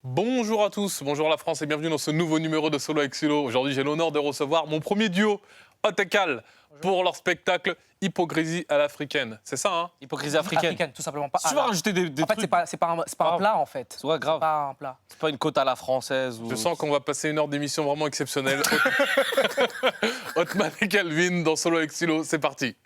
Bonjour à tous, bonjour la France et bienvenue dans ce nouveau numéro de Solo avec Silo. Aujourd'hui, j'ai l'honneur de recevoir mon premier duo, Hot et Cal, pour leur spectacle Hypocrisie à l'africaine. C'est ça, hein? Hypocrisie africaine. Africaine, tout simplement. Pas Si tu veux rajouter des en fait, trucs, c'est pas un plat, en fait. ouais, grave. C'est pas un plat. C'est pas une côte à la française. Ou... Je sens qu'on va passer une heure d'émission vraiment exceptionnelle. Hotman et Calvin dans Solo avec Silo, c'est parti.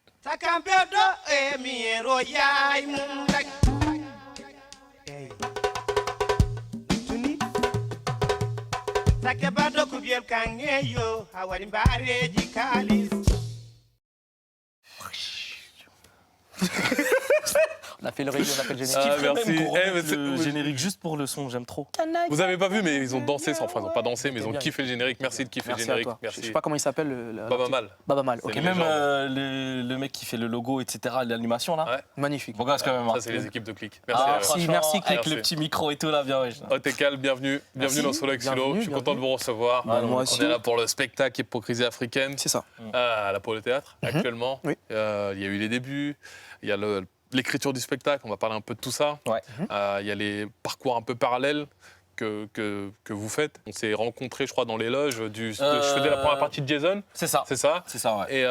On a fait le réglé, on a fait le générique. Ah, Même merci. qu'on remette mais le c'est- générique juste pour le son, j'aime trop. Vous avez pas vu, mais ils ont dansé, enfin ils ont pas dansé, mais ils ont bien. kiffé le générique. Merci de kiffer le Merci à générique. toi. Je Merci. sais pas comment il s'appelle. Baba Mal. Baba Mal, C'est ok. Et une même légende. le mec qui fait le logo, etc., l'animation là. Ouais. Magnifique. Bon, gosse quand même. hein. Ça, c'est les équipes de clics. Merci. Ah, à eux. merci, franchement, merci, avec Click. le Merci. petit micro et tout là, bien. Ouais. Hot et Cal, bienvenue. Bienvenue dans Solo avec Silo. Bienvenue, Je suis content de bienvenue. vous recevoir. Bah, moi On aussi. est là pour le spectacle Hypocrisie africaine. C'est ça. À l'Apollo Théâtre, actuellement. Oui. Il y a eu les débuts, il y a l'écriture du spectacle, on va parler un peu de tout ça. Ouais. Il y a les parcours un peu parallèles que vous faites. On s'est rencontrés, je crois, dans les loges. Je faisais la première partie de Jason, C'est ça. c'est ça. C'est ça, ouais. Et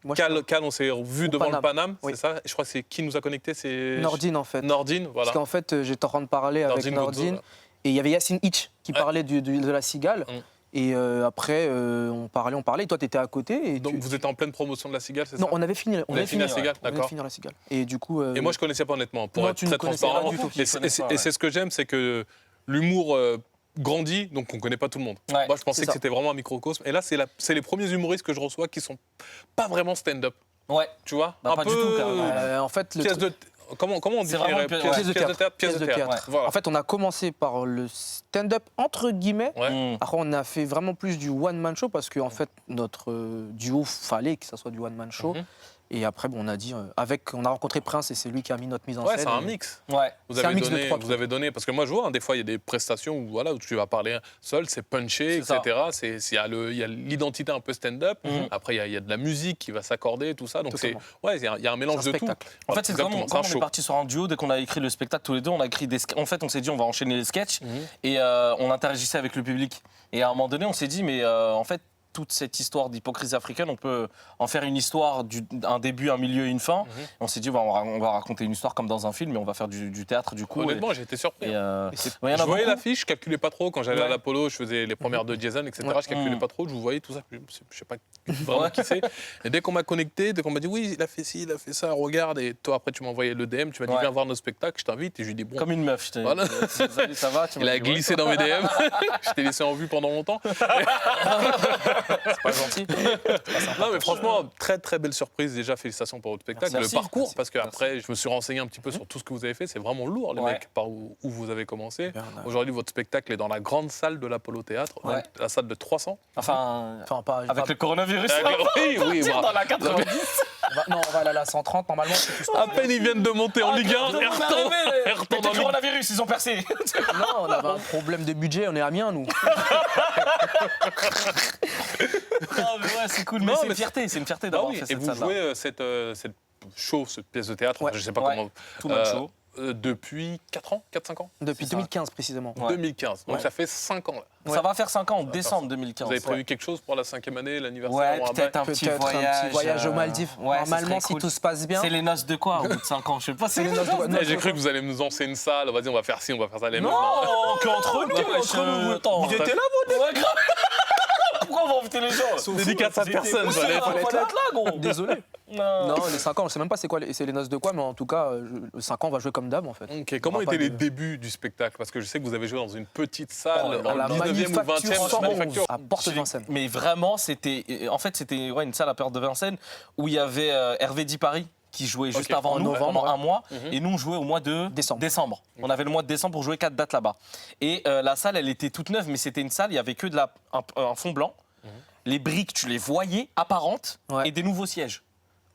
Moi, je Cal, on s'est vu devant le Paname, Oui. c'est ça. Et je crois que c'est qui nous a connectés, c'est Nordine, en fait. Nordine, voilà. Parce qu'en fait, j'étais en train de parler avec Nordine Nordine. Gozzo, Et il y avait Yacine Hitch qui Ouais. parlait de la cigale. Mm. Et après, on parlait. Et toi, tu étais à côté. Et Donc vous êtes en pleine promotion de la cigale, c'est Non, ça? on avait fini. Vous avez fini la cigale, On venait de d'accord. finir la cigale. Et du coup. Et moi, je connaissais pas honnêtement, pour Non, être tu ne très connaissais transparent. pas du tout. Et c'est ce que j'aime, c'est que l'humour grandit, donc on connaît pas tout le monde. Ouais, Moi, je pensais c'est que ça. c'était vraiment un microcosme. Et là, c'est les premiers humoristes que je reçois qui sont pas vraiment stand-up, Ouais. tu vois? Bah, pas du tout, carrément. En fait, le pièce truc- comment on C'est définirait vraiment une pièce de théâtre? Pièce de théâtre. Voilà. En fait, on a commencé par le stand-up entre guillemets. Ouais. Mm. Après, on a fait vraiment plus du one-man show parce qu'en fait, notre duo fallait que ça soit du one-man show. Mhm. Et après, bon, on a dit, on a rencontré Prince et c'est lui qui a mis notre mise en Ouais, scène. c'est un Et- mix. Ouais. Vous C'est un avez mix de donné, trois vous trucs. avez donné, parce que moi je vois, hein, des fois il y a des prestations où, voilà, où tu vas parler seul, c'est punché, C'est ça. etc. Il y a l'identité un peu stand-up. Mhm. Après il y a de la musique qui va s'accorder, tout ça. Donc c'est, Totalement. ouais, il y a un mélange C'est un de tout. spectacle. En fait, c'est Exactement, comme c'est un on est show. parti sur un duo, dès qu'on a écrit le spectacle tous les deux, on a écrit en fait, on s'est dit, on va enchaîner les sketchs Mhm. et on interagissait avec le public. Et à un moment donné, on s'est dit, mais en fait, toute cette histoire d'hypocrisie africaine, on peut en faire une histoire un début, un milieu et une fin. Mhm. On s'est dit, on va raconter une histoire comme dans un film, mais on va faire du théâtre du coup. Honnêtement, j'ai été surpris. Et, hein. ouais, il y en Je a voyais beaucoup. l'affiche, je calculais pas trop. Quand j'allais à Ouais. l'Apollo, je faisais les premières de Jason, etc. Ouais. Je calculais Mhm. pas trop, je vous voyais tout ça. Je sais pas vraiment Ouais. qui c'est. Et dès qu'on m'a connecté, dès qu'on m'a dit oui, il a fait ci, il a fait ça, regarde. Et toi, après, tu m'as envoyé le DM, tu m'as dit Ouais. viens voir nos spectacles, je t'invite. Et je lui ai dit bon. Comme une meuf. Je t'ai Voilà. Salut, ça va tu Il m'as a dit, ouais. glissé dans mes DM. Je t'ai laissé en vue pendant longtemps. C'est pas gentil. Non, mais franchement, très très belle surprise. Déjà, félicitations pour votre spectacle. Merci. Le parcours, Merci. parce qu'après, je me suis renseigné un petit peu sur tout ce que vous avez fait. C'est vraiment lourd, les Ouais. mecs, par où vous avez commencé. Bien, on a- Aujourd'hui, votre spectacle est dans la grande salle de l'Apollo Théâtre, Ouais. donc la salle de 300. Enfin, Enfin, pas. avec pas- le coronavirus. Oui, oui, Dans bah, la 90. non, on va aller à la 130 normalement. Si tout se passe à peine ils viennent de monter en Ligue 1, On est et retournent arrivé. retournent Avec en le Ligue coronavirus, ils ont percé. bien. Non, on avait un problème de budget. On est Amiens, nous. Ah, mais ouais, c'est cool. Mais Non, c'est mais une fierté. C'est une fierté Ah d'avoir oui, fait et cette vous salle-là. jouez cette show, cette pièce de théâtre, Ouais. je sais pas Ouais. comment. Tout le show. Depuis 4 ans, 4-5 ans Depuis C'est ça. 2015 précisément. Ouais. 2015. Donc Ouais. ça fait 5 ans là. Ça va faire 5 ans en décembre 2015. Vous avez prévu quelque chose pour la 5e année, l'anniversaire Ouais, ou un peut-être bail un petit Peut-être voyage. un petit voyage aux Maldives. Ouais, ça Normalement, serait si cool. tout se passe bien. C'est les noces de quoi au bout de 5 ans? Je sais pas. C'est les noces de quoi? Eh, j'ai cru que vous allez nous lancer une salle, vas-y on va faire ci, on va faire ça les Non, qu'entre nous, entre nous. Attends, Vous étiez là, Ouais, grave. Pourquoi on va inviter les gens? Dédicace à personne, Aussi, j'allais il être fallait être là, gros. Désolé. Non. Non, les 5 ans, je sais même pas c'est les noces de quoi, mais en tout cas, 5 ans, on va jouer comme d'hab en fait. Ok, comment On va étaient pas les de- débuts du spectacle? Parce que je sais que vous avez joué dans une petite salle, À dans la le 19e ou 20e, Manufacture Manufacture. 111, à Porte de Vincennes. Mais vraiment, c'était ouais, une salle à Porte de Vincennes où il y avait Hervé Di Paris qui jouait juste Ok, avant en nous, novembre, pendant ouais. un mois. Mhm. Et nous, on jouait au mois de Décembre. On avait le mois de décembre pour jouer 4 dates là-bas. Et la salle, elle était toute neuve, mais c'était une salle, il y avait que un fond blanc. Les briques, tu les voyais apparentes, Ouais. et des nouveaux sièges.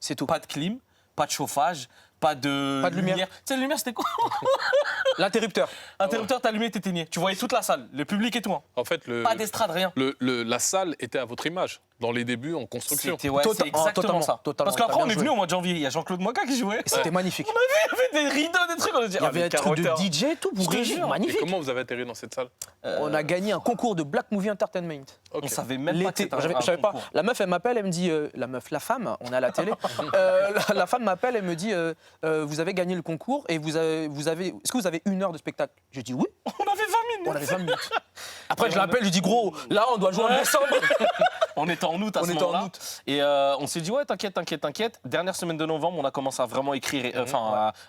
C'est tout. Pas de clim, pas de chauffage, pas de lumière. Tu sais, la lumière, c'était quoi? L'interrupteur. Interrupteur, t'allumais, t'éteignais. Tu voyais toute la salle, le public et tout. Hein. En fait, Pas d'estrade, rien. la salle était à votre image. dans les débuts en construction. C'était ouais, c'est exactement totalement, ça. totalement, Parce qu'après, t'as on bien est venu joué. au mois de janvier. Il y a Jean-Claude Moka qui jouait. C'était magnifique. On a vu, il y avait des rideaux, des trucs. On a dit, Il y avait un truc de DJ et tout, Je te bourré, jure. Et magnifique. comment vous avez atterri dans cette salle? On a gagné un concours de Black Movie Entertainment. Ok. On savait même pas que L'été, c'était je un savais pas. concours. La meuf, elle m'appelle, elle me dit, la femme, on est à la télé. La femme m'appelle, elle me dit, vous avez gagné le concours et est-ce que vous avez 1 heure de spectacle? J'ai dit oui. On avait 20 minutes. On avait 20 minutes. Après, je l'appelle, je dis gros, là, on doit jouer en décembre. On était en août à On ce était en moment-là. août. Et on s'est dit, ouais, t'inquiète. Dernière semaine de novembre, on a commencé à vraiment écrire,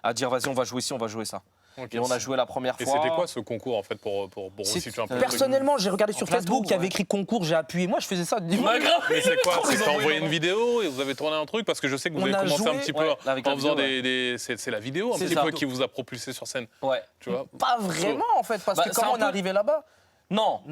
à dire, vas-y, on va jouer ci, on va jouer ça. Ok. Et on a joué la première Et fois. c'était quoi ce concours en fait pour C'est- situer un peu le truc? Personnellement, j'ai regardé sur plateau, Facebook, il y avait ouais. écrit concours, j'ai appuyé. Moi, je faisais ça. Bah, grave, Mais c'est quoi? trop C'est les que t'as envoyé envoyer une vidéo et vous avez tourné un truc? Parce que je sais que vous On avez a commencé un joué, petit peu ouais, avec la en faisant vidéo, c'est la vidéo un C'est petit ça. peu qui vous a propulsé sur scène. Ouais. Tu vois? Pas vraiment, en fait, parce Bah, que c'est comment un on est peu- arrivé là-bas? Non,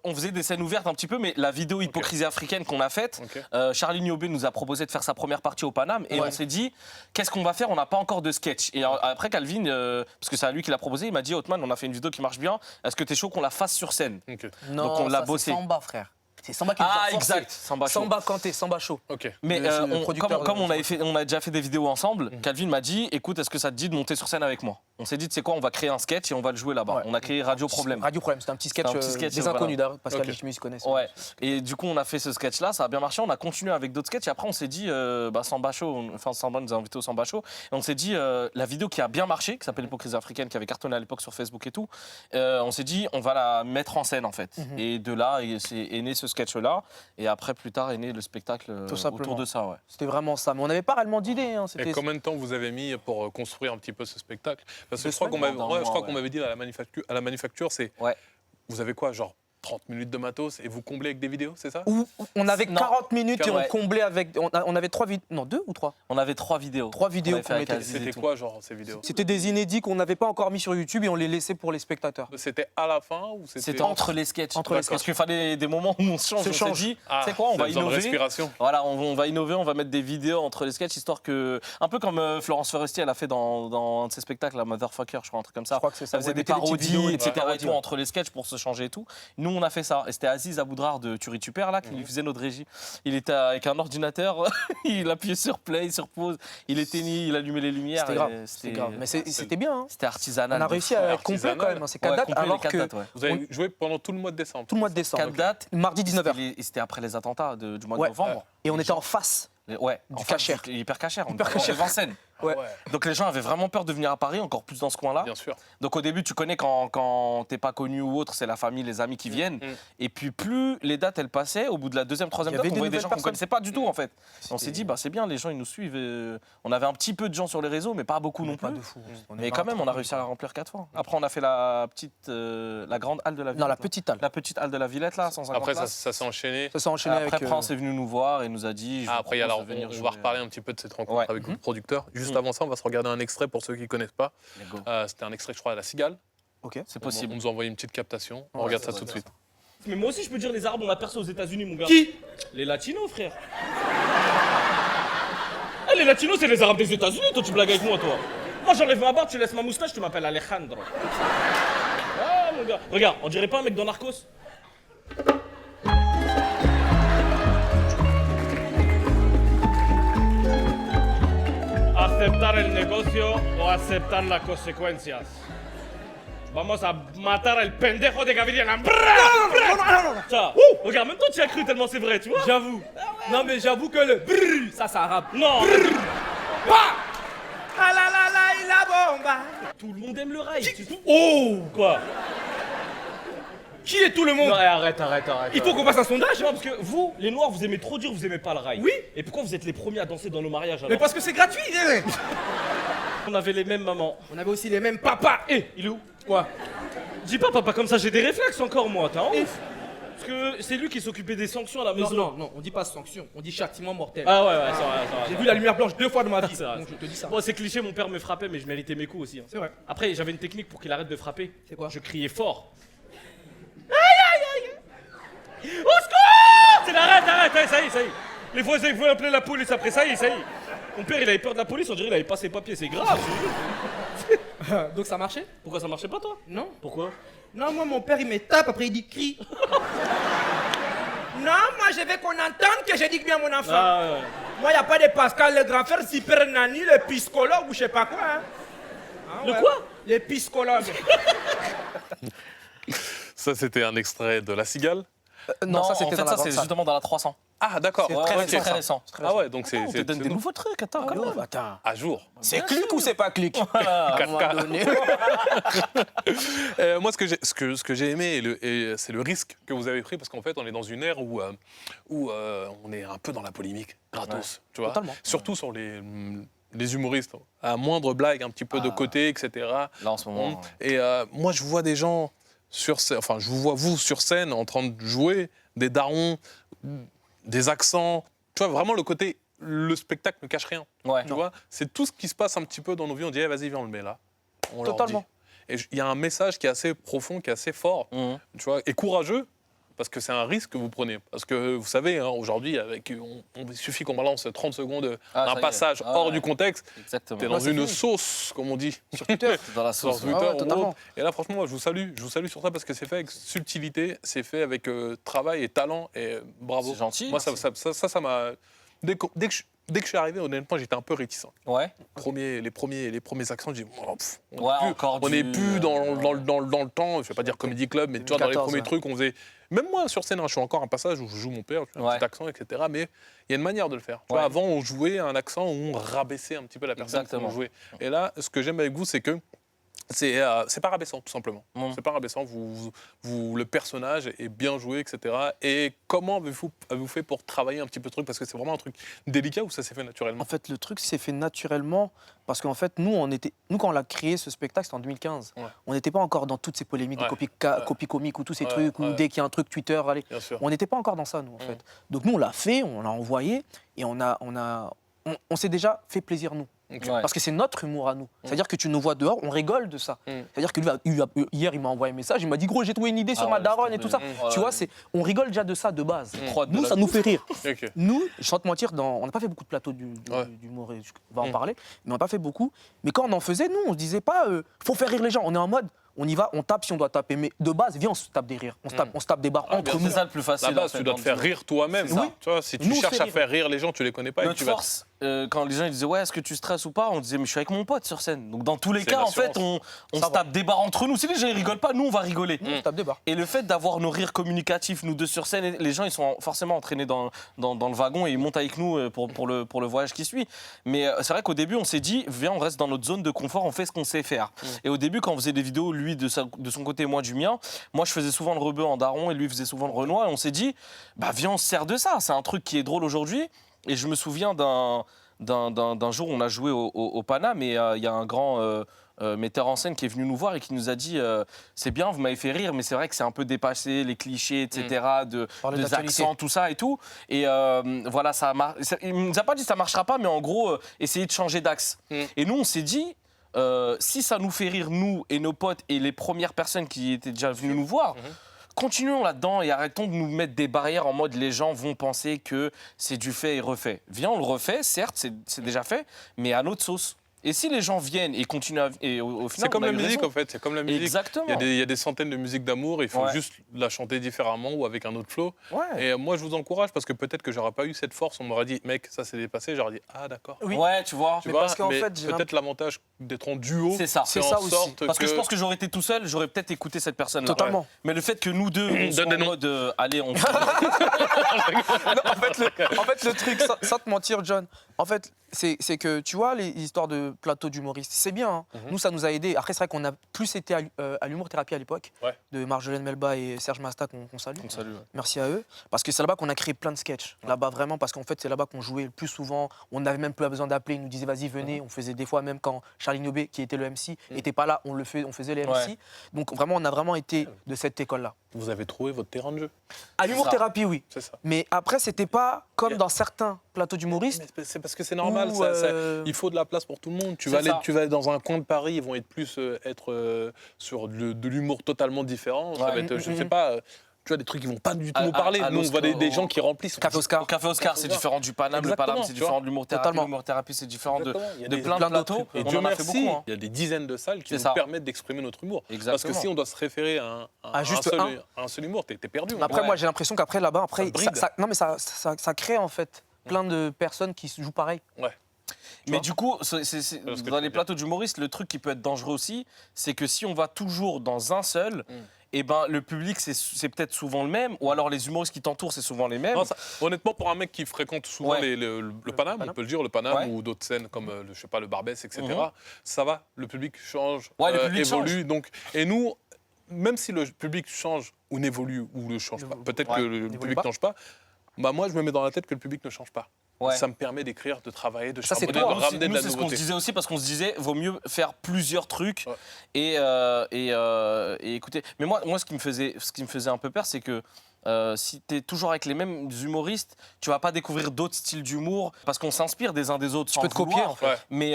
on faisait des scènes ouvertes un petit peu, mais la vidéo Hypocrisie africaine qu'on a faite, Ok. Charlie Niobé nous a proposé de faire sa première partie au Paname et Ouais. on s'est dit, qu'est-ce qu'on va faire? On n'a pas encore de sketch. Et après, Calvin, parce que c'est à lui qui l'a proposé, il m'a dit, Hotman, on a fait une vidéo qui marche bien, est-ce que t'es chaud qu'on la fasse sur scène? Ok. Non, Donc, on l'a ça, bossé. C'est Samba, frère. C'est Samba qui nous a Ah, forcé. exact, Samba Show. Samba Kanté, Samba Show. Ok. Mais C'est le producteur comme de- on a déjà fait des vidéos ensemble, Calvin m'a dit, écoute, est-ce que ça te dit de monter sur scène avec moi? On s'est dit, tu sais quoi, on va créer un sketch et on va le jouer là-bas. Ouais. On a créé Radio Problème. Radio Problème, c'était un petit sketch, C'était un petit sketch, des voilà. inconnus d'ailleurs, Pascal Ok. Lichtmus connaissent. Ouais, et du coup on a fait ce sketch là, ça a bien marché, on a continué avec d'autres sketchs et après on s'est dit, Samba Show, enfin Samba nous a invités au Samba Show, et on s'est dit, la vidéo qui a bien marché, qui s'appelle Hypocrisie africaine, qui avait cartonné à l'époque sur Facebook et tout, on s'est dit on va la mettre en scène en fait. Et de là est né ce sketch là, et après plus tard est né le spectacle simplement. autour de ça. Ouais. C'était vraiment ça. Mais on n'avait pas réellement d'idée. Hein. Et C'était combien de temps vous avez mis pour construire un petit peu ce spectacle? Parce que 2 je crois qu'on semaines, m'avait non, je crois ouais. qu'on m'avait dit à la manufacture, c'est Ouais. vous avez quoi, genre 30 minutes de matos et vous comblez avec des vidéos, c'est ça? où on avait Non. 40 minutes et on Ouais. comblait avec. On avait 3 vidéos. Non, 2 ou 3? On avait 3 vidéos. 3 vidéos On avait fait qu'on avec mettait. Aziz et C'était tout. quoi, genre, ces vidéos? C'était des inédits qu'on n'avait pas encore mis sur YouTube et on les laissait pour les spectateurs. C'était à la fin ou C'était entre les sketchs. Entre les Parce qu'il fallait des moments où on se change. Se On s'est change. dit, Ah, tu sais quoi, on vous va avez besoin de innover. respiration. Voilà, on va innover, on va mettre des vidéos entre les sketchs, histoire que. Un peu comme Florence Foresti, elle a fait dans un de ses spectacles, la Motherfucker, je crois, un truc comme ça. Je crois que c'est ça. Ça faisait Ouais, des mettez des petites parodies, vidéos, etc. ouais. et tout, entre les sketchs pour se changer et tout. Nous, on a fait ça. Et c'était Aziz Aboudraр de Turituper, là, qui lui faisait notre régie. Il était avec un ordinateur, il appuyait sur play, sur pause, il éteignait, il allumait les lumières. C'était et grave. C'était grave. Mais c'était bien. Hein. C'était artisanal. On a de réussi fou. à être complet artisanal. quand même. hein. C'est 4 Ouais, dates complet, les alors quatre que dates, ouais. Vous avez joué pendant tout le mois de décembre. tout le mois de décembre. 4 dates. Mardi 19h. C'était après les attentats du mois de Ouais. novembre. Et on était en face. Ouais, Du en fait, cachère. c'était hyper cachère. On Hyper était cachère. devant Vincennes. Ouais. Donc les gens avaient vraiment peur de venir à Paris, encore plus dans ce coin-là. Bien sûr. Donc au début, tu connais quand t'es pas connu ou autre, c'est la famille, les amis qui viennent. Et puis plus les dates elles passaient, au bout de la deuxième, troisième Il y date, avait on des voyait des nouvelles gens qu'on personnes. connaissait pas du tout en fait. Et on s'est dit, bah c'est bien, les gens ils nous suivent. On avait un petit peu de gens sur les réseaux, mais pas beaucoup non Pas plus. de fou. Mais quand même, on a réussi à la remplir 4 fois. Après, on a fait la grande halle de la Villette. Non, la là. petite halle. La petite halle de la Villette là, 150 Après, ça places. s'est enchaîné. Ça s'est enchaîné Après, avec. Prince est venu nous voir et nous a dit. je vous Après, propose alors, de venir on jouer. va reparler un petit peu de cette rencontre Ouais. avec le producteur. Juste avant ça, on va se regarder un extrait pour ceux qui ne connaissent pas. Let's go. C'était un extrait, je crois, à la Cigale. Ok. C'est On possible. nous a envoyé une petite captation. On regarde ça tout de suite. Mais moi aussi, je peux dire les Arabes, on a percé aux États-Unis, mon gars. Qui? Les Latinos, frère. Ah, les Latinos, c'est les Arabes des États-Unis, toi, tu blagues avec moi, toi. Moi, j'enlève ma barbe, tu laisses ma moustache, tu m'appelles Alejandro. Ah, mon gars. Regarde, on dirait pas un mec dans Narcos? Aceptar el negocio o aceptar las consecuencias. Vamos a matar el pendejo de Gaviria. Ça, regarde, même toi tu y as cru tellement c'est vrai, tu vois. J'avoue. Non mais j'avoue que le brrr, ça c'est arabe. Non, Ah la la la il la bomba. tout le monde aime le rail. Oh. Quoi? Qui est tout le monde? Non, arrête. Il faut qu'on fasse un sondage. Non, parce que vous, les Noirs, vous aimez trop dire, vous aimez pas le rail. Oui. Et pourquoi vous êtes les premiers à danser dans nos mariages alors? Mais parce que c'est gratuit. On avait les mêmes mamans. On avait aussi les mêmes papas. Il est où? Quoi? Dis pas papa comme ça, j'ai des réflexes encore moi, t'as honte? Parce que c'est lui qui s'occupait des sanctions à la Non, maison. non, non, on dit pas sanction, on dit châtiment mortel. Ah ouais, ça va. J'ai vu la lumière blanche 2 fois de ma vie. C'est vrai. Donc je te dis ça. Bon, c'est cliché, mon père me frappait, mais je méritais mes coups aussi. hein. C'est vrai. Après, j'avais une technique pour qu'il arrête de frapper. C'est quoi? Je criais fort. Au secours! Arrête, ça y est. Les voisins ils voulaient appeler la police après, ça y est. Mon père, il avait peur de la police, on dirait qu'il avait pas ses papiers, c'est grave. Donc ça marchait? Pourquoi ça marchait pas, toi? Non. Pourquoi? Non, moi mon père il me tape après il dit crie. Non, moi je veux qu'on entende que je dis bien mon enfant. Ah, ouais. Moi, il n'y a pas de Pascal, le grand frère, Super Nani, le psychologue ou je sais pas quoi. Hein. Ah, Le ouais. quoi? Le psychologue. Ça, c'était un extrait de La Cigale. Non, ça en c'était fait, dans la ça, grande c'est salle. justement dans la 300. Ah, d'accord. C'est Ouais, très ouais, récent, c'est très ça. récent. Ah ouais, donc c'est On te donne des nouveaux trucs, attends, quand même. Attends. à jour. C'est clic ou c'est pas clic Voilà. À un moment 4K. donné. Moi, ce que j'ai aimé, c'est le risque que vous avez pris, parce qu'en fait, on est dans une ère où on est un peu dans la polémique, gratos, tu vois. Totalement. Surtout sur les humoristes, à moindre blague, un petit peu de côté, etc. Là, en ce moment. Et moi, je vois des gens sur scène, enfin, je vous vois vous sur scène en train de jouer, des darons, des accents. Tu vois, vraiment le côté, le spectacle ne cache rien. Ouais. Tu vois, c'est tout ce qui se passe un petit peu dans nos vies. On dit, eh, vas-y, viens, on le met là. On leur Totalement. dit. Et il y a un message qui est assez profond, qui est assez fort, Mhm. tu vois, et courageux, parce que c'est un risque que vous prenez. Parce que vous savez, hein, aujourd'hui, il suffit qu'on balance 30 secondes Ah, ça y d'un est. passage Ah, hors ouais. du contexte. Exactement. T'es dans c'est une fini. sauce, comme on dit, Sur Twitter. Dans la sur sauce. Twitter. ouais, ou totalement. autre. Et là, franchement, moi, je vous salue sur ça parce que c'est fait avec subtilité, c'est fait avec travail et talent, et bravo. C'est gentil. Moi, ça m'a... Dès que je suis arrivé, honnêtement, j'étais un peu réticent. Ouais. Les premiers accents, j'ai dit, oh, pff, Ouais, encore on n'est du- plus dans le temps, je vais pas dire comédie club, mais tu vois, dans les 2014, premiers ouais. trucs, on faisait. Même moi, sur scène, hein, je suis encore un passage où je joue mon père, tu vois, un Ouais. petit accent, etc. Mais il y a une manière de le faire. Tu vois, Ouais. avant, on jouait un accent où on rabaissait un petit peu la personne Exactement. qu'on jouait. Et là, ce que j'aime avec vous, c'est que c'est pas rabaissant, tout simplement. Mm. C'est pas rabaissant. Le personnage est bien joué, etc. Et comment avez-vous fait pour travailler un petit peu le truc? Parce que c'est vraiment un truc délicat ou ça s'est fait naturellement? En fait, le truc s'est fait naturellement parce qu'en fait, nous, quand on a créé ce spectacle, c'était en 2015. Ouais. On n'était pas encore dans toutes ces polémiques Ouais. de copie comique ou tous ces Ouais, trucs où ouais. dès qu'il y a un truc Twitter, allez. Bien sûr. On n'était pas encore dans ça, nous, en fait. Donc nous, on l'a fait, on l'a envoyé et on s'est déjà fait plaisir, nous. Ok. Ouais. Parce que c'est notre humour à nous. C'est-à-dire que tu nous vois dehors, on rigole de ça. Mm. C'est-à-dire que hier, il m'a envoyé un message, il m'a dit, gros, j'ai trouvé une idée sur Ah ma ouais, daronne et c'est tout ça. trop bien. Tu Ouais. vois, on rigole déjà de ça de base. Trop hâte de Nous, la- ça nous fait rire. Ok. Nous, sans te mentir, on n'a pas fait beaucoup de plateaux Ouais. d'humour, et on va en Mm. parler, mais on n'a pas fait beaucoup. Mais quand on en faisait, nous, on se disait pas, faut faire rire les gens. On est en mode, on y va, on tape si on doit taper. Mais de base, viens, on se tape des rires. On se tape des barres Ah, entre bien nous. C'est ça le plus facile. La base, en fait, tu dois te dans faire le- rire toi-même. C'est ça. Tu vois, si tu Nous, on cherches fait à rire. faire rire les gens, tu les connais pas. Et Notre tu vas... force, quand les gens ils disaient ouais, est-ce que tu stresses ou pas, on disait mais je suis avec mon pote sur scène. Donc dans tous les C'est cas, en fait, l'assurance. on Ça se va. tape des barres entre nous. Si les gens ils rigolent pas, nous on va rigoler. Nous, on se tape des barres. Et le fait d'avoir nos rires communicatifs, nous deux sur scène, les gens ils sont forcément entraînés dans le wagon et ils montent avec nous pour le voyage qui suit. Mais c'est vrai qu'au début on s'est dit, viens on reste dans notre zone de confort, on fait ce qu'on sait faire. Et au début quand on faisait des vidéos, lui de son côté, moi du mien, moi je faisais souvent le rebeu en daron et lui faisait souvent le renois. Et on s'est dit, bah viens on se sert de ça, c'est un truc qui est drôle aujourd'hui. Et je me souviens d'un jour, on a joué au Paname et il y a un grand metteur en scène qui est venu nous voir et qui nous a dit c'est bien, vous m'avez fait rire, mais c'est vrai que c'est un peu dépassé, les clichés, etc., Parler des d'actualité. accents, tout ça et tout. Et voilà, il nous a pas dit ça marchera pas, mais en gros, essayer de changer d'axe. Et nous, on s'est dit, si ça nous fait rire, nous et nos potes et les premières personnes qui étaient déjà venues nous voir, continuons là-dedans et arrêtons de nous mettre des barrières en mode les gens vont penser que c'est du fait et refait. Viens, on le refait, certes, c'est déjà fait, mais à notre sauce. Et si les gens viennent et continuent et au final, C'est comme on a la eu musique, raison. en fait. C'est comme la musique. Exactement. Il y a des centaines de musiques d'amour, il faut Ouais. juste la chanter différemment ou avec un autre flow. Ouais. Et moi, je vous encourage parce que peut-être que j'aurais pas eu cette force. On m'aurait dit, mec, ça s'est dépassé. J'aurais dit, ah d'accord. Oui. Ouais, tu vois. Tu Mais vois, parce qu'en mais fait, j'ai peut-être l'avantage d'être en duo. C'est ça. C'est fait ça en aussi. sorte Parce que je pense que j'aurais été tout seul, j'aurais peut-être écouté cette personne-là. Totalement. Mais le fait que nous deux, on soit Donne des en noms. mode, allez, on... Non, en fait, le truc, sans te mentir, John, en fait, c'est que tu vois, les histoires de plateau d'humoristes, c'est bien. Hein. Nous, ça nous a aidés. Après, c'est vrai qu'on a plus été à l'humour-thérapie à l'époque, Ouais. de Marjolaine Melba et Serge Masta, qu'on salue. Salut. Ouais. Merci à eux. Parce que c'est là-bas qu'on a créé plein de sketchs. Là-bas, vraiment, parce qu'en fait, c'est là-bas qu'on jouait le plus souvent. On n'avait même plus besoin d'appeler. Ils nous disaient, vas-y, venez. On faisait des fois, même quand Charlie Nobé, qui était le MC, n'était pas là, on faisait les MC. Ouais. Donc, vraiment, on a vraiment été de cette école-là. Vous avez trouvé votre terrain de jeu. À l'humour-thérapie, oui. C'est ça. Mais après, c'était pas comme dans certains plateaux d'humoristes. Mais c'est parce que c'est normal. Où, Il faut de la place pour tout le monde. Tu C'est vas ça. tu vas dans un coin de Paris, ils vont être plus sur de l'humour totalement différent. Ça Ouais. va être, je sais pas. tu vois, des trucs qui vont pas du tout nous parler. Nous, on voit des gens qui remplissent. Café Oscar. Au Café Oscar, c'est différent du Paname. Le Exactement, Paname, c'est tu vois. différent de l'humour-thérapie. Totalement. L'humour-thérapie, c'est différent de Exactement. Il y a de des- plein de plein d'autres plateaux. Et On Dieu en a fait merci, beaucoup. Hein. il y a des dizaines de salles qui C'est nous ça. permettent d'exprimer notre humour. Parce Exactement. que si on doit se référer à juste un seul humour, t'es perdu. Mais après, Ouais. moi, j'ai l'impression qu'après, là-bas, après, Ça bride. non, mais ça crée, en fait, plein de personnes qui se jouent pareil. Mais du coup, ce que dans tu les veux dire. plateaux d'humoristes, le truc qui peut être dangereux aussi, c'est que si on va toujours dans un seul, et ben le public c'est peut-être souvent le même, ou alors les humoristes qui t'entourent c'est souvent les mêmes. Non, honnêtement, pour un mec qui fréquente souvent Ouais. le Paname, on peut le dire, le Paname Ouais. ou d'autres scènes comme je sais pas, le Barbès, etc. Mhm. Ça va, le public change, Ouais, le public évolue. Donc, et nous, même si le public change ou n'évolue ou ne change pas, peut-être Ouais. que le N'évolue public pas. ne change pas. Bah moi, je me mets dans la tête que le public ne change pas. Ouais. Ça me permet d'écrire, de travailler, de Ça, c'est charbonner, toi, de Nous, ramener de la c'est ce qu'on se nouveauté. disait aussi parce qu'on se disait vaut mieux faire plusieurs trucs Ouais. et écouter. Mais moi ce qui me faisait un peu peur, c'est que si tu es toujours avec les mêmes humoristes, tu vas pas découvrir d'autres styles d'humour parce qu'on s'inspire des uns des autres. Tu peux te copier, en fait. Ouais. Mais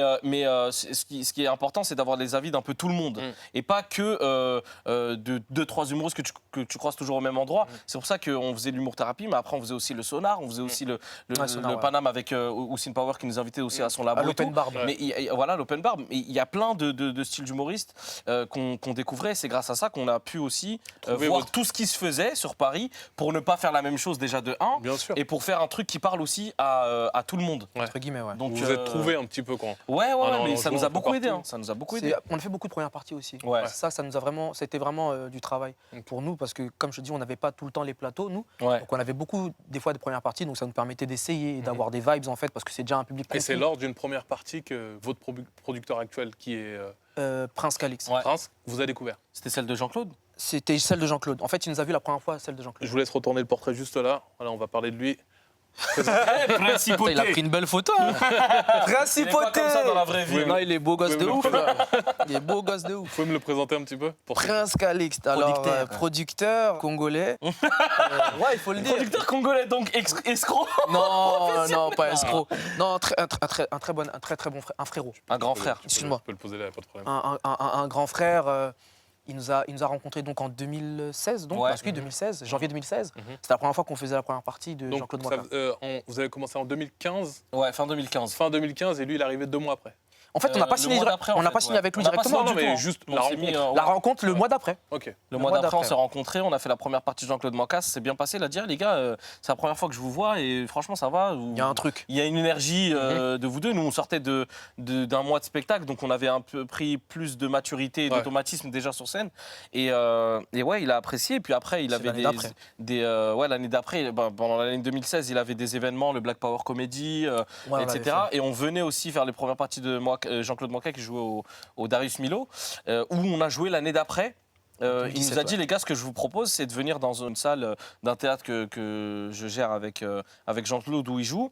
ce qui est important, c'est d'avoir les avis d'un peu tout le monde et pas que de 2-3 humoristes que tu croises toujours au même endroit. C'est pour ça qu'on faisait l'humour-thérapie, mais après on faisait aussi le sonar, on faisait aussi le Sonar, ouais. Paname avec Houssine Power qui nous invitait aussi à son labo. À et l'open tout. bar. Mais voilà, l'open bar. Mais il y a plein de styles d'humoristes qu'on découvrait. C'est grâce à ça qu'on a pu aussi Trouver voir votre- tout ce qui se faisait sur Paris pour ne pas faire la même chose déjà de 1 Bien sûr. et pour faire un truc qui parle aussi à tout le monde. Entre guillemets, ouais. Donc, Vous vous êtes trouvés un petit peu quand. Ouais, non, mais non, ça je nous vois a un peu beaucoup aidé. partout. Hein. Ça nous a beaucoup aidé. On a fait beaucoup de premières parties aussi. Ouais. Ça nous a vraiment, c'était vraiment du travail pour nous parce que, comme je te dis, on n'avait pas tout le temps les plateaux, nous. Ouais. Donc on avait beaucoup, des fois, de premières parties, donc ça nous permettait d'essayer et d'avoir des vibes, en fait, parce que c'est déjà un public Et c'est conquis. lors d'une première partie que votre producteur actuel, qui est Prince Calix. Ouais. Prince, vous a découvert. C'était celle de Jean-Claude. C'était celle de Jean-Claude. En fait, il nous a vu la première fois, celle de Je Jean-Claude. vous laisse retourner le portrait juste là. Voilà, on va parler de lui. Putain, il a pris une belle photo. Hein. Il est pas comme ça dans la vraie vie. Oui, Non, il est beau gosse Oui, de mais ouf. là. Il est beau gosse de Vous ouf. pouvez me le présenter un petit peu pour Prince Calix, alors Producteur. producteur congolais. Ouais, il faut le dire. Producteur congolais, donc escroc. Non, non, pas escroc. Non, un très bon frère, un frérot. Un grand frère. Excuse-moi. Tu peux le poser là, pas de problème. Un grand frère. Il nous a rencontrés donc en 2016, donc, Ouais. parce que 2016, janvier 2016. Mhm. C'était la première fois qu'on faisait la première partie de Donc, Jean-Claude ça- Moika. vous avez commencé en 2015, Ouais, fin 2015. fin 2015, et lui, il est arrivé 2 mois après. En fait, on n'a pas le signé, mois d'après, en on n'a fait, pas signé ouais. avec lui On n'a pas directement. signé Non, du tout, mais hein. juste On la s'est mis, rencontre. La rencontre le mois d'après. Ok. Le mois d'après, on s'est rencontrés, on a fait la première partie de Jean-Claude Mancas. C'est bien passé. Il a dit, les gars, c'est la première fois que je vous vois et franchement, ça va. Il y a un truc. Il y a une énergie de vous deux. Nous, on sortait d'un mois de spectacle, donc on avait un peu pris plus de maturité et Ouais. d'automatisme déjà sur scène. Et ouais, il a apprécié. Et puis après, il C'est avait l'année d'après. ouais, l'année d'après, pendant l'année 2016, il avait des événements, le Black Power Comedy, Ouais, on l'avait etc. fait. Et on venait aussi faire les premières parties de Jean-Claude Mancas qui jouait au Darius Milo, où on a joué l'année d'après. Il nous 2017, a dit, ouais. les gars, ce que je vous propose, c'est de venir dans une salle d'un théâtre que je gère avec Jean-Claude où il joue.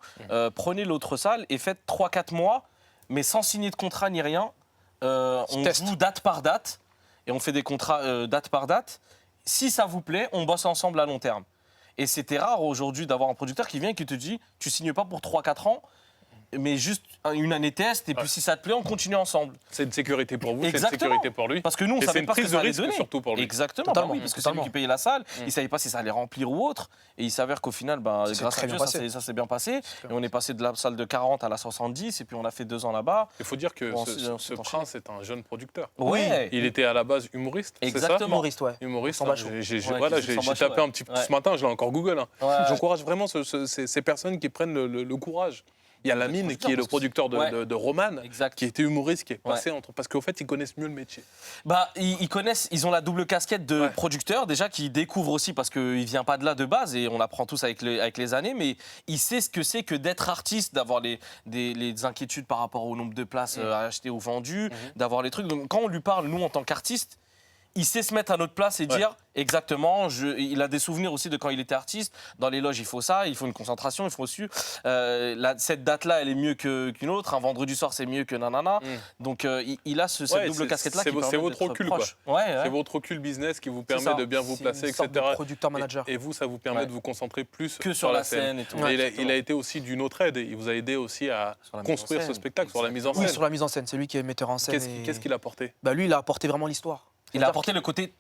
Prenez l'autre salle et faites 3-4 mois, mais sans signer de contrat ni rien. On Test. joue date par date et on fait des contrats date par date. Si ça vous plaît, on bosse ensemble à long terme. Et c'était rare aujourd'hui d'avoir un producteur qui vient et qui te dit, tu signes pas pour 3-4 ans, mais juste une année test, et puis si ça te plaît, on continue ensemble. C'est une sécurité pour vous, c'est une Exactement. sécurité pour lui. Parce que nous, on Et c'est savait une pas ce que prise ça de allait risque donner. surtout pour lui. Exactement, Totalement, bah oui, parce que c'est lui totalement. qui payait la salle, il savait pas si ça allait remplir ou autre, et il s'avère qu'au final, Ça s'est grâce très à Dieu, bien ça passé. s'est bien passé, et on est passé de la salle de 40 à la 70, et puis on a fait 2 ans là-bas. Il faut dire que Bon, ce c'est ce enchaîné. prince est un jeune producteur. Ouais. Il était à la base humoriste, c'est ça Exactement. Humoriste, ouais. Humoriste. Samba show. Voilà, qui fait j'ai Samba tapé show, un petit peu ouais. ce matin, je l'ai encore Google. Hein. Ouais. J'encourage vraiment ces personnes qui prennent le courage. Il y a Lamine qui est le producteur Ouais. de Roman, Exact. qui était humoriste, qui est passé entre. Parce qu'au fait, ils connaissent mieux le métier. Bah, ils connaissent, ils ont la double casquette de Ouais. producteur, déjà, qui découvre aussi parce qu'il ne vient pas de là de base et on apprend tous avec les années, mais il sait ce que c'est que d'être artiste, d'avoir les inquiétudes par rapport au nombre de places à acheter ou vendues, d'avoir les trucs. Donc, quand on lui parle, nous, en tant qu'artiste, il sait se mettre à notre place et dire exactement, il a des souvenirs aussi de quand il était artiste. Dans les loges, il faut ça, il faut une concentration, il faut su. Cette date-là, elle est mieux qu'une autre. Un vendredi soir, c'est mieux que nanana. Donc, il a cette Ouais, double c'est- casquette-là qui c'est permet votre d'être recul, proche. Ouais, C'est votre recul business qui vous permet ça. de bien vous C'est placer, une sorte etc. de producteur-manager. Et vous, ça vous permet Ouais. de vous concentrer plus Que sur la scène et tout. Et Ouais, il a été aussi d'une autre aide. Il vous a aidé aussi à Sur la mise en construire ce scène. spectacle, sur la mise en Oui, scène. sur la mise en scène. C'est lui qui est metteur en scène. et- Qu'est-ce qu'il a apporté? Bah, lui, il a apporté vraiment l'histoire. Il a apporté le côté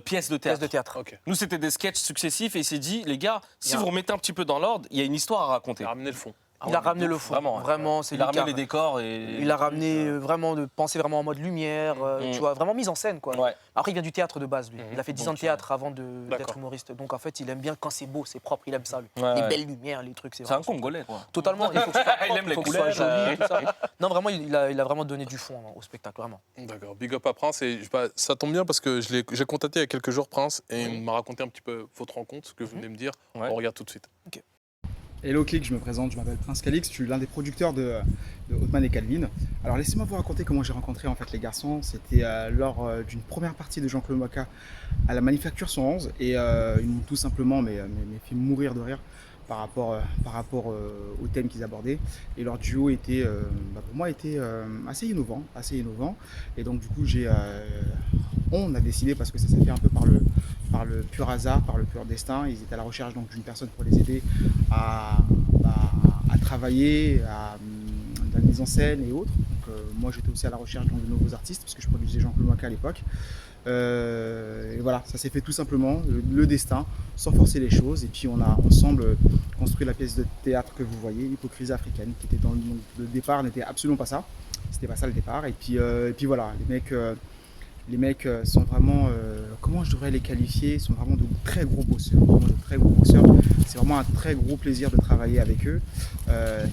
pièces de Pièce théâtre. de théâtre. Ok. Nous, c'était des sketchs successifs et il s'est dit, les gars, si Bien. vous remettez un petit peu dans l'ordre, il y a une histoire à raconter. Ramener le fond. Il a ramené le fond. Vraiment, ouais. Vraiment, c'est Il a lui qui ramené les décors et. Il a ramené vraiment de penser vraiment en mode lumière, tu vois, vraiment mise en scène quoi. Ouais. Après il vient du théâtre de base lui. Mhm. Il a fait 10 Donc, ans de théâtre avant D'accord. d'être humoriste. Donc en fait il aime bien quand c'est beau, c'est propre, il aime ça lui. Ouais, Les ouais. belles lumières, les trucs, C'est un vraiment Congolais, quoi. totalement. Il faut que ce soit Il propre, aime les faut que ce soit couleurs, joli, tout ça. Non vraiment il a vraiment donné du fond au spectacle vraiment. D'accord, big up à Prince. Et ça tombe bien parce que j'ai contacté il y a quelques jours Prince et il m'a raconté un petit peu votre rencontre, ce que vous venez me dire. Ouais. On regarde tout de suite. Hello Click, je me présente, je m'appelle Prince Calix, je suis l'un des producteurs de Hotman et Calvin. Alors laissez-moi vous raconter comment j'ai rencontré en fait les garçons. C'était lors d'une première partie de Jean-Claude Moka à la Manufacture 111 et ils m'ont tout simplement fait mourir de rire par rapport au thème qu'ils abordaient. Et leur duo était, pour moi, était assez innovant. Et donc du coup, on a décidé, parce que ça s'est fait un peu par le pur hasard, par le pur destin. Ils étaient à la recherche donc d'une personne pour les aider à travailler, dans la mise en scène et autres. Donc, moi, j'étais aussi à la recherche donc, de nouveaux artistes, parce que je produisais Jean-Claude Moka à l'époque. Et voilà, ça s'est fait tout simplement, le destin, sans forcer les choses. Et puis on a ensemble construit la pièce de théâtre que vous voyez, Hypocrisie africaine, qui était le départ n'était absolument pas ça. C'était pas ça le départ. Et puis voilà, les mecs sont vraiment, comment je devrais les qualifier, sont vraiment de très gros bosseurs. C'est vraiment un très gros plaisir de travailler avec eux.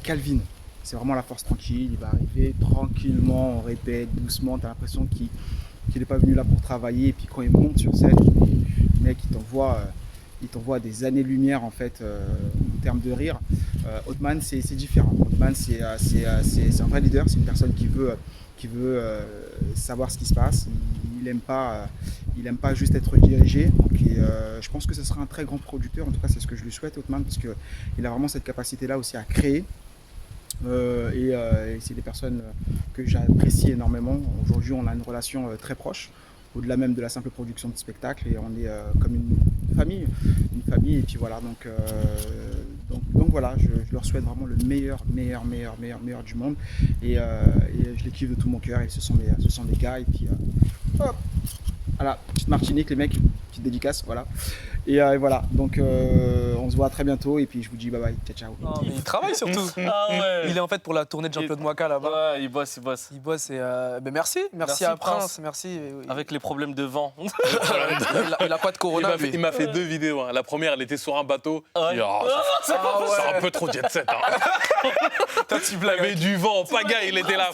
Calvin, c'est vraiment la force tranquille, il va arriver tranquillement, on répète doucement, tu as l'impression qu'il n'est pas venu là pour travailler. Et puis quand il monte sur scène, le mec il t'envoie des années-lumière en fait en termes de rire. Hotman c'est différent. Hotman c'est un vrai leader, c'est une personne qui veut savoir ce qui se passe. Il aime pas juste être dirigé. Donc, je pense que ce sera un très grand producteur. En tout cas, c'est ce que je lui souhaite, Hotman, parce qu'il a vraiment cette capacité-là aussi à créer. Et c'est des personnes que j'apprécie énormément. Aujourd'hui, on a une relation très proche, au-delà même de la simple production de spectacle. Et on est comme une famille. Et puis voilà. Donc voilà, je leur souhaite vraiment le meilleur du monde. Et je les kiffe de tout mon cœur. Et ce sont des gars. Et puis hop, voilà, petite Martinique, les mecs, petite dédicace, voilà. Et voilà, donc on se voit très bientôt. Et puis je vous dis bye bye, ciao. Non, mais il travaille surtout. Ah ouais. Il est en fait pour la tournée de Jean-Claude Moka là-bas. Ouais, il bosse. Il bosse et merci Merci, à Prince. Prince, merci. Avec les problèmes de vent. Il a pas de corona. Il m'a fait 2 vidéos. Hein. La première, elle était sur un bateau. Ouais. J'ai dit, oh, c'est un peu trop jet set. Hein. Il avait du vent, pagaille, il était là.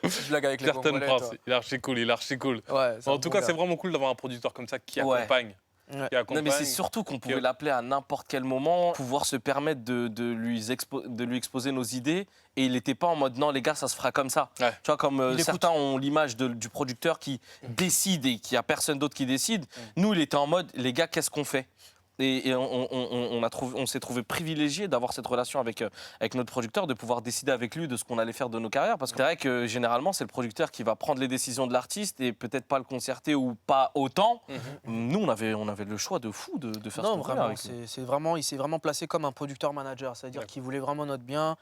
Je blague avec les Certaines Congolais, Prince, toi. il est archi cool. Ouais, c'est En un tout bon cas, gars. c'est vraiment cool d'avoir un producteur comme ça qui Ouais. accompagne. Ouais. Qui accompagne. Non, mais c'est surtout qu'on pouvait l'appeler à n'importe quel moment, pouvoir se permettre de lui exposer nos idées. Et il n'était pas en mode non, les gars, ça se fera comme ça. Ouais. Tu vois, comme Il écoute. certains ont l'image du producteur qui décide et qu'il n'y a personne d'autre qui décide. Nous, il était en mode les gars, qu'est-ce qu'on fait ? Et on s'est trouvé privilégié d'avoir cette relation avec notre producteur, de pouvoir décider avec lui de ce qu'on allait faire de nos carrières. Parce que c'est vrai que généralement, c'est le producteur qui va prendre les décisions de l'artiste et peut-être pas le concerter ou pas autant. Nous, on avait le choix de fou de faire ce Non, qu'on voulait vraiment, avec lui. il s'est vraiment placé comme un producteur-manager, c'est-à-dire D'accord. qu'il voulait vraiment notre bien.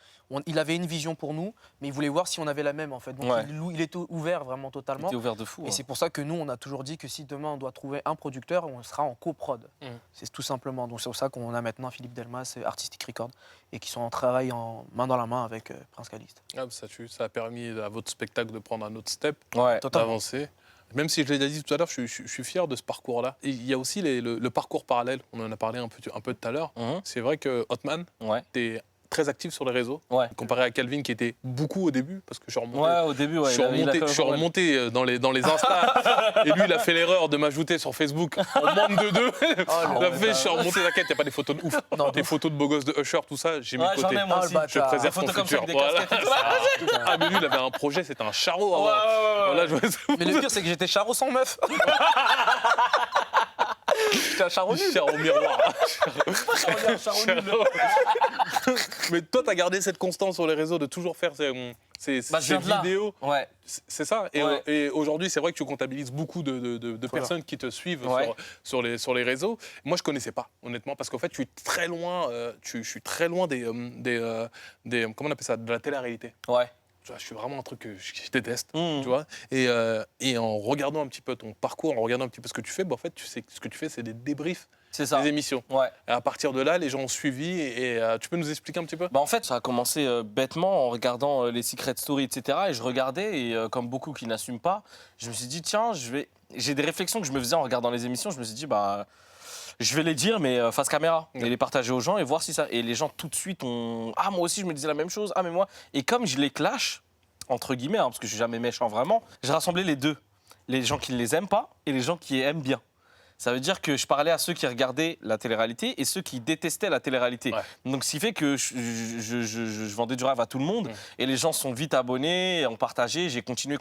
Il avait une vision pour nous, mais il voulait voir si on avait la même en fait. Donc Ouais. il était ouvert vraiment Il totalement. était ouvert de fou. Et hein. c'est pour ça que nous, on a toujours dit que si demain on doit trouver un producteur, on sera en coprod. C'est tout simplement. Donc c'est pour ça qu'on a maintenant Philippe Delmas, Artistic Record, et qui sont en travail main dans la main avec Prince Caliste. Ah, ça tue. Ça a permis à votre spectacle de prendre un autre step, Ouais. Totalement. d'avancer. Même si je l'ai déjà dit tout à l'heure, je suis fier de ce parcours-là. Et il y a aussi le parcours parallèle. On en a parlé un peu tout à l'heure. Mhm. C'est vrai que Hotman, Ouais. t'es très actif sur les réseaux, Ouais. comparé à Calvin qui était beaucoup au début, parce que je suis remonté. Ouais, au début, ouais. Je suis remonté dans les Insta et lui il a fait l'erreur de m'ajouter sur Facebook en moins de 2. Je suis remonté, t'inquiète, t'as pas des photos de ouf. Non, Des photos de beaux gosses de Usher, tout ça, j'ai mis Ouais, de j'en côté. ai moi Ah, aussi. le bâtard. Je préserve Des ton photos comme ça futur. avec des Voilà. casquettes et tout. Ah mais lui il avait un projet, c'était un charreau avant. Ouais, ouais, ouais. Voilà, je Mais le pire, c'est que j'étais charo sans meuf. J'étais un charo nul. cher au miroir. Charo nul. Mais toi t'as gardé cette constance sur les réseaux de toujours faire ces Bah, je viens de là. vidéos. Ouais. C'est ça. Et, Ouais. et aujourd'hui, c'est vrai que tu comptabilises beaucoup de personnes qui te suivent Ouais. sur les réseaux. Moi, je connaissais pas, honnêtement, parce qu'en fait, je suis très loin, je suis très loin des comment on appelle ça, de la télé-réalité. Ouais. Tu vois, je suis vraiment un truc que je déteste, Mmh. tu vois. Et en regardant un petit peu ton parcours, en regardant un petit peu ce que tu fais, bah, en fait, tu sais, ce que tu fais, c'est des débriefs C'est ça. des émissions. Ouais. Et à partir de là, les gens ont suivi. Tu peux nous expliquer un petit peu? Bah en fait, ça a commencé bêtement en regardant les Secret Stories, etc. Et je regardais, et comme beaucoup qui n'assument pas, je me suis dit, tiens, j'ai des réflexions que je me faisais en regardant les émissions. Je me suis dit, bah, je vais les dire, mais face caméra, et les partager aux gens et voir si ça. Et les gens, tout de suite, ont. Ah, moi aussi, je me disais la même chose. Ah, mais moi. Et comme je les clash, entre guillemets, parce que je suis jamais méchant vraiment, j'ai rassemblé les deux. Les gens qui ne les aiment pas et les gens qui aiment bien. Ça veut dire que je parlais à ceux qui regardaient la télé-réalité et ceux qui détestaient la télé-réalité. Ouais. Donc, ce qui fait que je vendais du rêve à tout le monde et les gens sont vite abonnés, ont partagé, j'ai continué,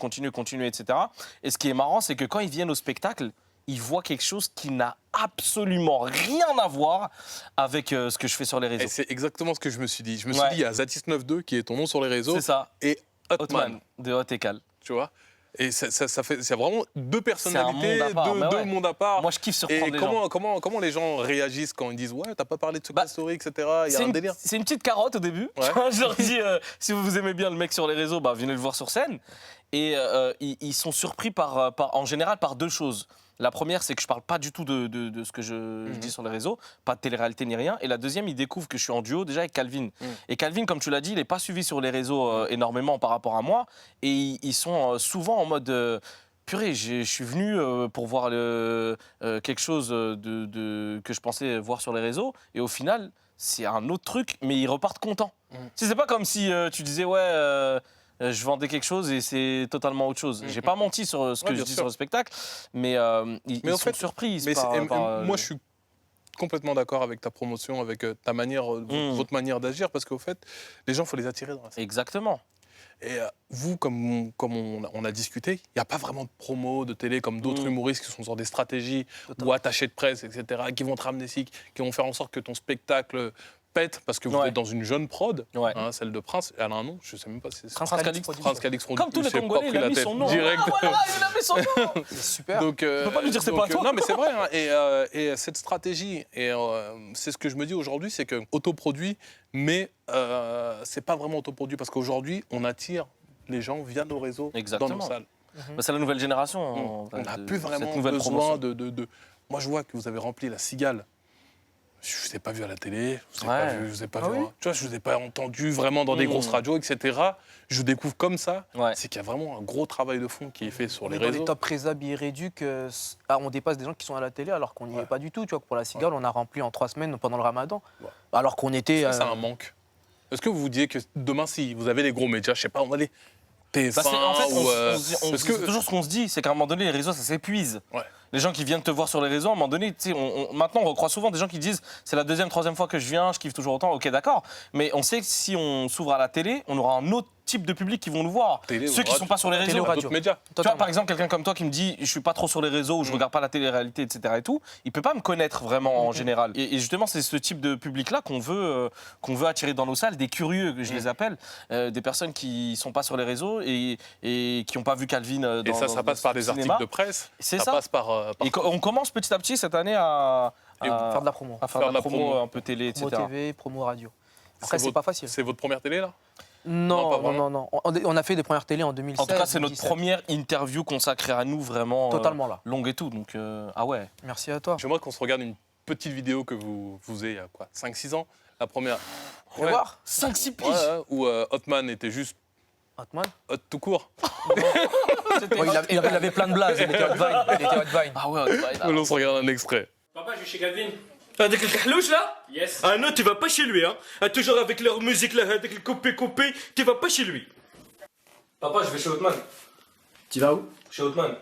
etc. Et ce qui est marrant, c'est que quand ils viennent au spectacle, ils voient quelque chose qui n'a absolument rien à voir avec ce que je fais sur les Et réseaux. c'est exactement ce que je me suis dit. Je me suis Ouais. dit, il y a Zatis92 qui est ton nom sur les réseaux C'est ça, et Hotman, Hotman, de Hot et Cal. tu vois. Et c'est vraiment deux personnalités, monde à part, mais deux ouais. mondes à part. Moi, je kiffe surprendre Et les gens. comment les gens réagissent quand ils disent ouais, t'as pas parlé de Secret Bah, Story, etc. Il y a C'est un une, délire. c'est une petite carotte au début. Ouais. Je leur dis, si vous aimez bien le mec sur les réseaux, bah, venez le voir sur scène. Et ils sont surpris en général par deux choses. La première, c'est que je parle pas du tout de ce que je dis sur les réseaux, pas de télé-réalité ni rien. Et la deuxième, ils découvrent que je suis en duo déjà avec Calvin. Et Calvin, comme tu l'as dit, il n'est pas suivi sur les réseaux énormément par rapport à moi. Et ils sont souvent en mode... purée, je suis venu pour voir quelque chose que je pensais voir sur les réseaux. Et au final, c'est un autre truc, mais ils repartent contents. Tu sais, c'est pas comme si tu disais, ouais... je vendais quelque chose et c'est totalement autre chose. J'ai pas menti sur ce que Ouais, je bien dis sûr. sur le spectacle, mais ils en sont fait, surpris. Mais par, moi, je suis complètement d'accord avec ta promotion, avec ta manière, votre manière d'agir, parce qu'au fait, les gens, il faut les attirer dans la scène. Exactement. Et vous, comme on a discuté, il n'y a pas vraiment de promo de télé comme d'autres humoristes qui sont sur des stratégies ou attachés de presse, etc., qui vont te ramener ici, qui vont faire en sorte que ton spectacle pète, parce que vous Ouais. êtes dans une jeune prod, Ouais. celle de Prince. Elle a un nom, je ne sais même pas si c'est Prince Calix. Calix Prince Calix. Comme tous les J'ai pas Congolais, pris il a la mis tête son nom. direct. Ah, voilà, il a mis son nom. C'est super. Donc, peux pas lui dire c'est pas toi. non, mais c'est vrai. Hein, et cette stratégie, c'est ce que je me dis aujourd'hui, c'est que autoproduit, mais c'est pas vraiment autoproduit parce qu'aujourd'hui, on attire les gens via nos réseaux dans Exactement. nos salles. Bah, c'est la nouvelle génération. On n'a de plus cette vraiment nouvelle besoin promotion. de. Moi, je vois que vous avez rempli la Cigale. Je ne vous ai pas vu à la télé, je ne vous ai Ouais. pas vu, je vous ai pas Ah vu, oui tu vois, je vous ai pas entendu vraiment dans des grosses radios, etc. Je découvre comme ça, Ouais. c'est qu'il y a vraiment un gros travail de fond qui est fait sur On les est dans réseaux. les top Reza billets réduits on dépasse des gens qui sont à la télé alors qu'on n'y est pas du tout. Tu vois, pour la Cigale, on a rempli en 3 semaines pendant le Ramadan. Ouais. Alors qu'on était. Est-ce que c'est un manque? Est-ce que vous vous disiez que demain, si vous avez les gros médias, je sais pas, on va aller TF1 Bah, en fait, ou. c'est toujours ce qu'on se dit, c'est qu'à un moment donné, les réseaux, ça s'épuise. Ouais. Les gens qui viennent te voir sur les réseaux, à un moment donné, tu sais, maintenant, on recroise souvent des gens qui disent c'est la deuxième, troisième fois que je viens, je kiffe toujours autant. Ok, d'accord. Mais on sait que si on s'ouvre à la télé, on aura un autre type de public qui vont nous voir. Télé ou Ceux qui radio. sont pas sur les Télé réseaux. ou radio. D'autres médias. Tu vois, Totalement. par exemple, quelqu'un comme toi qui me dit je suis pas trop sur les réseaux ou je regarde pas la télé-réalité, etc. et tout, il peut pas me connaître vraiment en général. Et justement, c'est ce type de public-là qu'on veut attirer dans nos salles, des curieux, que je les appelle, des personnes qui sont pas sur les réseaux et qui n'ont pas vu Calvin dans Et ça passe par des cinéma. articles de presse. C'est ça. passe par. Et on commence petit à petit cette année à Faire de la promo. faire de la promo un peu télé, Promo etc. TV, promo radio. Après, c'est votre- pas facile. C'est votre première télé, là? Non, pas non, vraiment. non, non. On a fait des premières télés en 2016. En tout cas, c'est notre 2017. première interview consacrée à nous, vraiment Totalement là. longue et tout. Donc, ah ouais. Merci à toi. J'aimerais qu'on se regarde une petite vidéo que vous faisiez il y a quoi, 5-6 ans. La première. Fais voir. 5-6 piges. Où Hotman était juste Hotman. hot tout court. Bon, il avait plein de blagues. Il était hot vine. Il était hot vine. Ah ouais, ouais, là. On se regarde un extrait. Papa, je vais chez Calvin. Avec le khlouch là? Yes. Ah non, tu vas pas chez lui, hein. Ah, toujours avec leur musique là, avec le copé, tu vas pas chez lui. Papa, je vais chez Hotman. Tu vas où? Chez Hotman.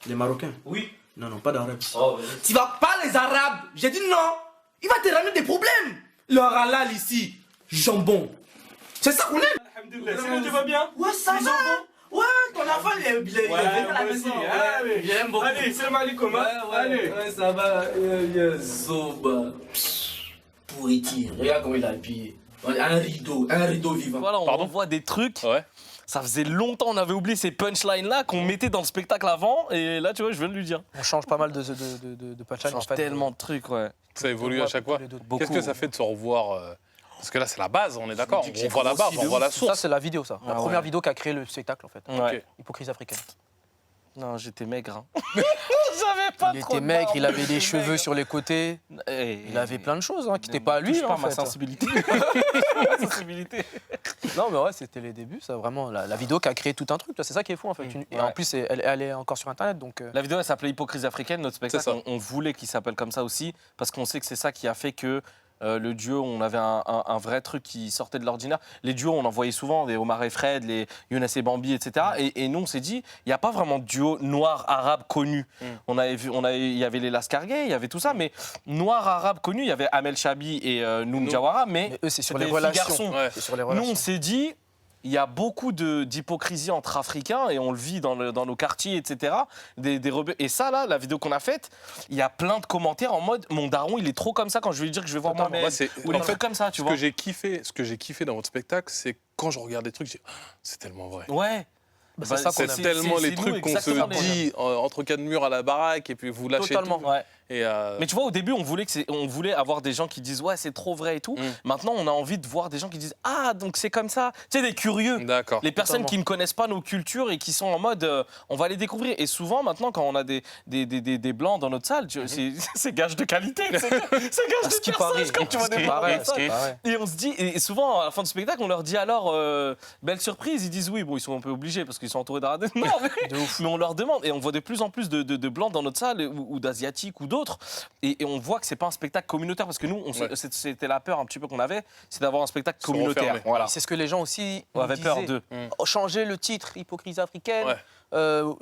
Les Marocains? Oui. Non, non, pas d'Arabes. Oh, vas-y. Tu vas pas les Arabes. J'ai dit non. Il va te ramener des problèmes. Leur halal ici, jambon. C'est ça qu'on aime. Alhamdoulilah, c'est bon, tu vas bien? Ouais, ça va. Ouais, ton enfant, il est venu à la maison. Ouais, j'aime beaucoup. Allez, salam alaikum, hein. Allez. Ouais, ça va. Zoba. Pourriture. Regarde comment il a habillé. Un rideau vivant. Voilà, on Pardon voit des trucs. Ouais. Ça faisait longtemps, on avait oublié ces punchlines là qu'on mettait dans le spectacle avant. Et là, tu vois, je viens de lui dire. On change pas mal de Ça punchlines. change tellement de trucs, ouais. Ça évolue à chaque fois. Beaucoup. Qu'est-ce que ça fait de se revoir Parce que là, c'est la base, on est d'accord. dis que On j'ai voit la grossi base, de on voit la Ça, source. c'est la vidéo, ça. La Ah première ouais. vidéo qui a créé le spectacle, en fait. Ouais. Hypocrisie africaine. Non, j'étais maigre. Hein. J'avais pas Il trop était de maigre, barbe, il avait des j'étais cheveux maigre. sur les côtés. Il avait plein de choses qui n'étaient pas à lui, Touche pas en ma fait. sensibilité. Ma sensibilité. Non, mais ouais, c'était les débuts, ça, vraiment. La vidéo qui a créé tout un truc, c'est ça qui est fou, en fait. Et en plus, elle est encore sur Internet, donc... La vidéo, elle s'appelait Hypocrisie africaine. Notre spectacle, C'est ça. on voulait qu'il s'appelle comme ça aussi, parce qu'on sait que c'est ça qui a fait que le duo, on avait un vrai truc qui sortait de l'ordinaire. Les duos, on en voyait souvent, des Omar et Fred, les Younes et Bambi, etc. Et nous, on s'est dit, il n'y a pas vraiment de duo noir-arabe connu. Il y avait les Lascarguet, il y avait tout ça, mais noir-arabe connu, il y avait Amel Chabi et Noum Diawara, mais eux, c'est sur c'était les des filles relations. garçons. Ouais. C'est sur les Nous, relations. on s'est dit, il y a beaucoup d'hypocrisie entre Africains et on le vit dans nos quartiers, etc. Et ça, là, la vidéo qu'on a faite, il y a plein de commentaires en mode mon daron, il est trop comme ça quand je vais lui dire que je vais voir Totalement. Mohamed. Ouais, c'est- Ou les en trucs fait, comme ça, tu Ce vois. que j'ai kiffé dans votre spectacle, c'est quand je regarde des trucs, je dis, Ah, c'est tellement vrai. Ouais. Bah, c'est ça qu'on C'est aime. tellement les nous, trucs qu'on se exactement. dit entre quatre murs à la baraque et puis vous lâchez Totalement. tout. Ouais. Et Mais tu vois, au début, on voulait avoir des gens qui disent ouais, c'est trop vrai et tout. Maintenant, on a envie de voir des gens qui disent ah, donc c'est comme ça. Tu sais, des curieux. d'accord. Les personnes Totalement. qui ne connaissent pas nos cultures et qui sont en mode on va les découvrir. Et souvent, maintenant, quand on a des blancs dans notre salle, c'est gage de qualité. C'est gage de Ce qui personnage paraît. quand tu vois Ce qui des blancs dans paraît, notre ce qui salle. paraît. Et on se dit, et souvent à la fin du spectacle, on leur dit alors, belle surprise, ils disent oui, bon, ils sont un peu obligés parce qu'ils sont entourés d'Arabes. Non, mais on leur demande, et on voit de plus en plus de blancs dans notre salle, ou d'asiatiques ou d'autres, et on voit que c'est pas un spectacle communautaire parce que nous, c'était la peur un petit peu qu'on avait, c'est d'avoir un spectacle Se communautaire. refermer. Voilà. C'est ce que les gens aussi On avait nous peur disaient. d'eux. Oh, changer le titre, hypocrisie africaine, Ouais.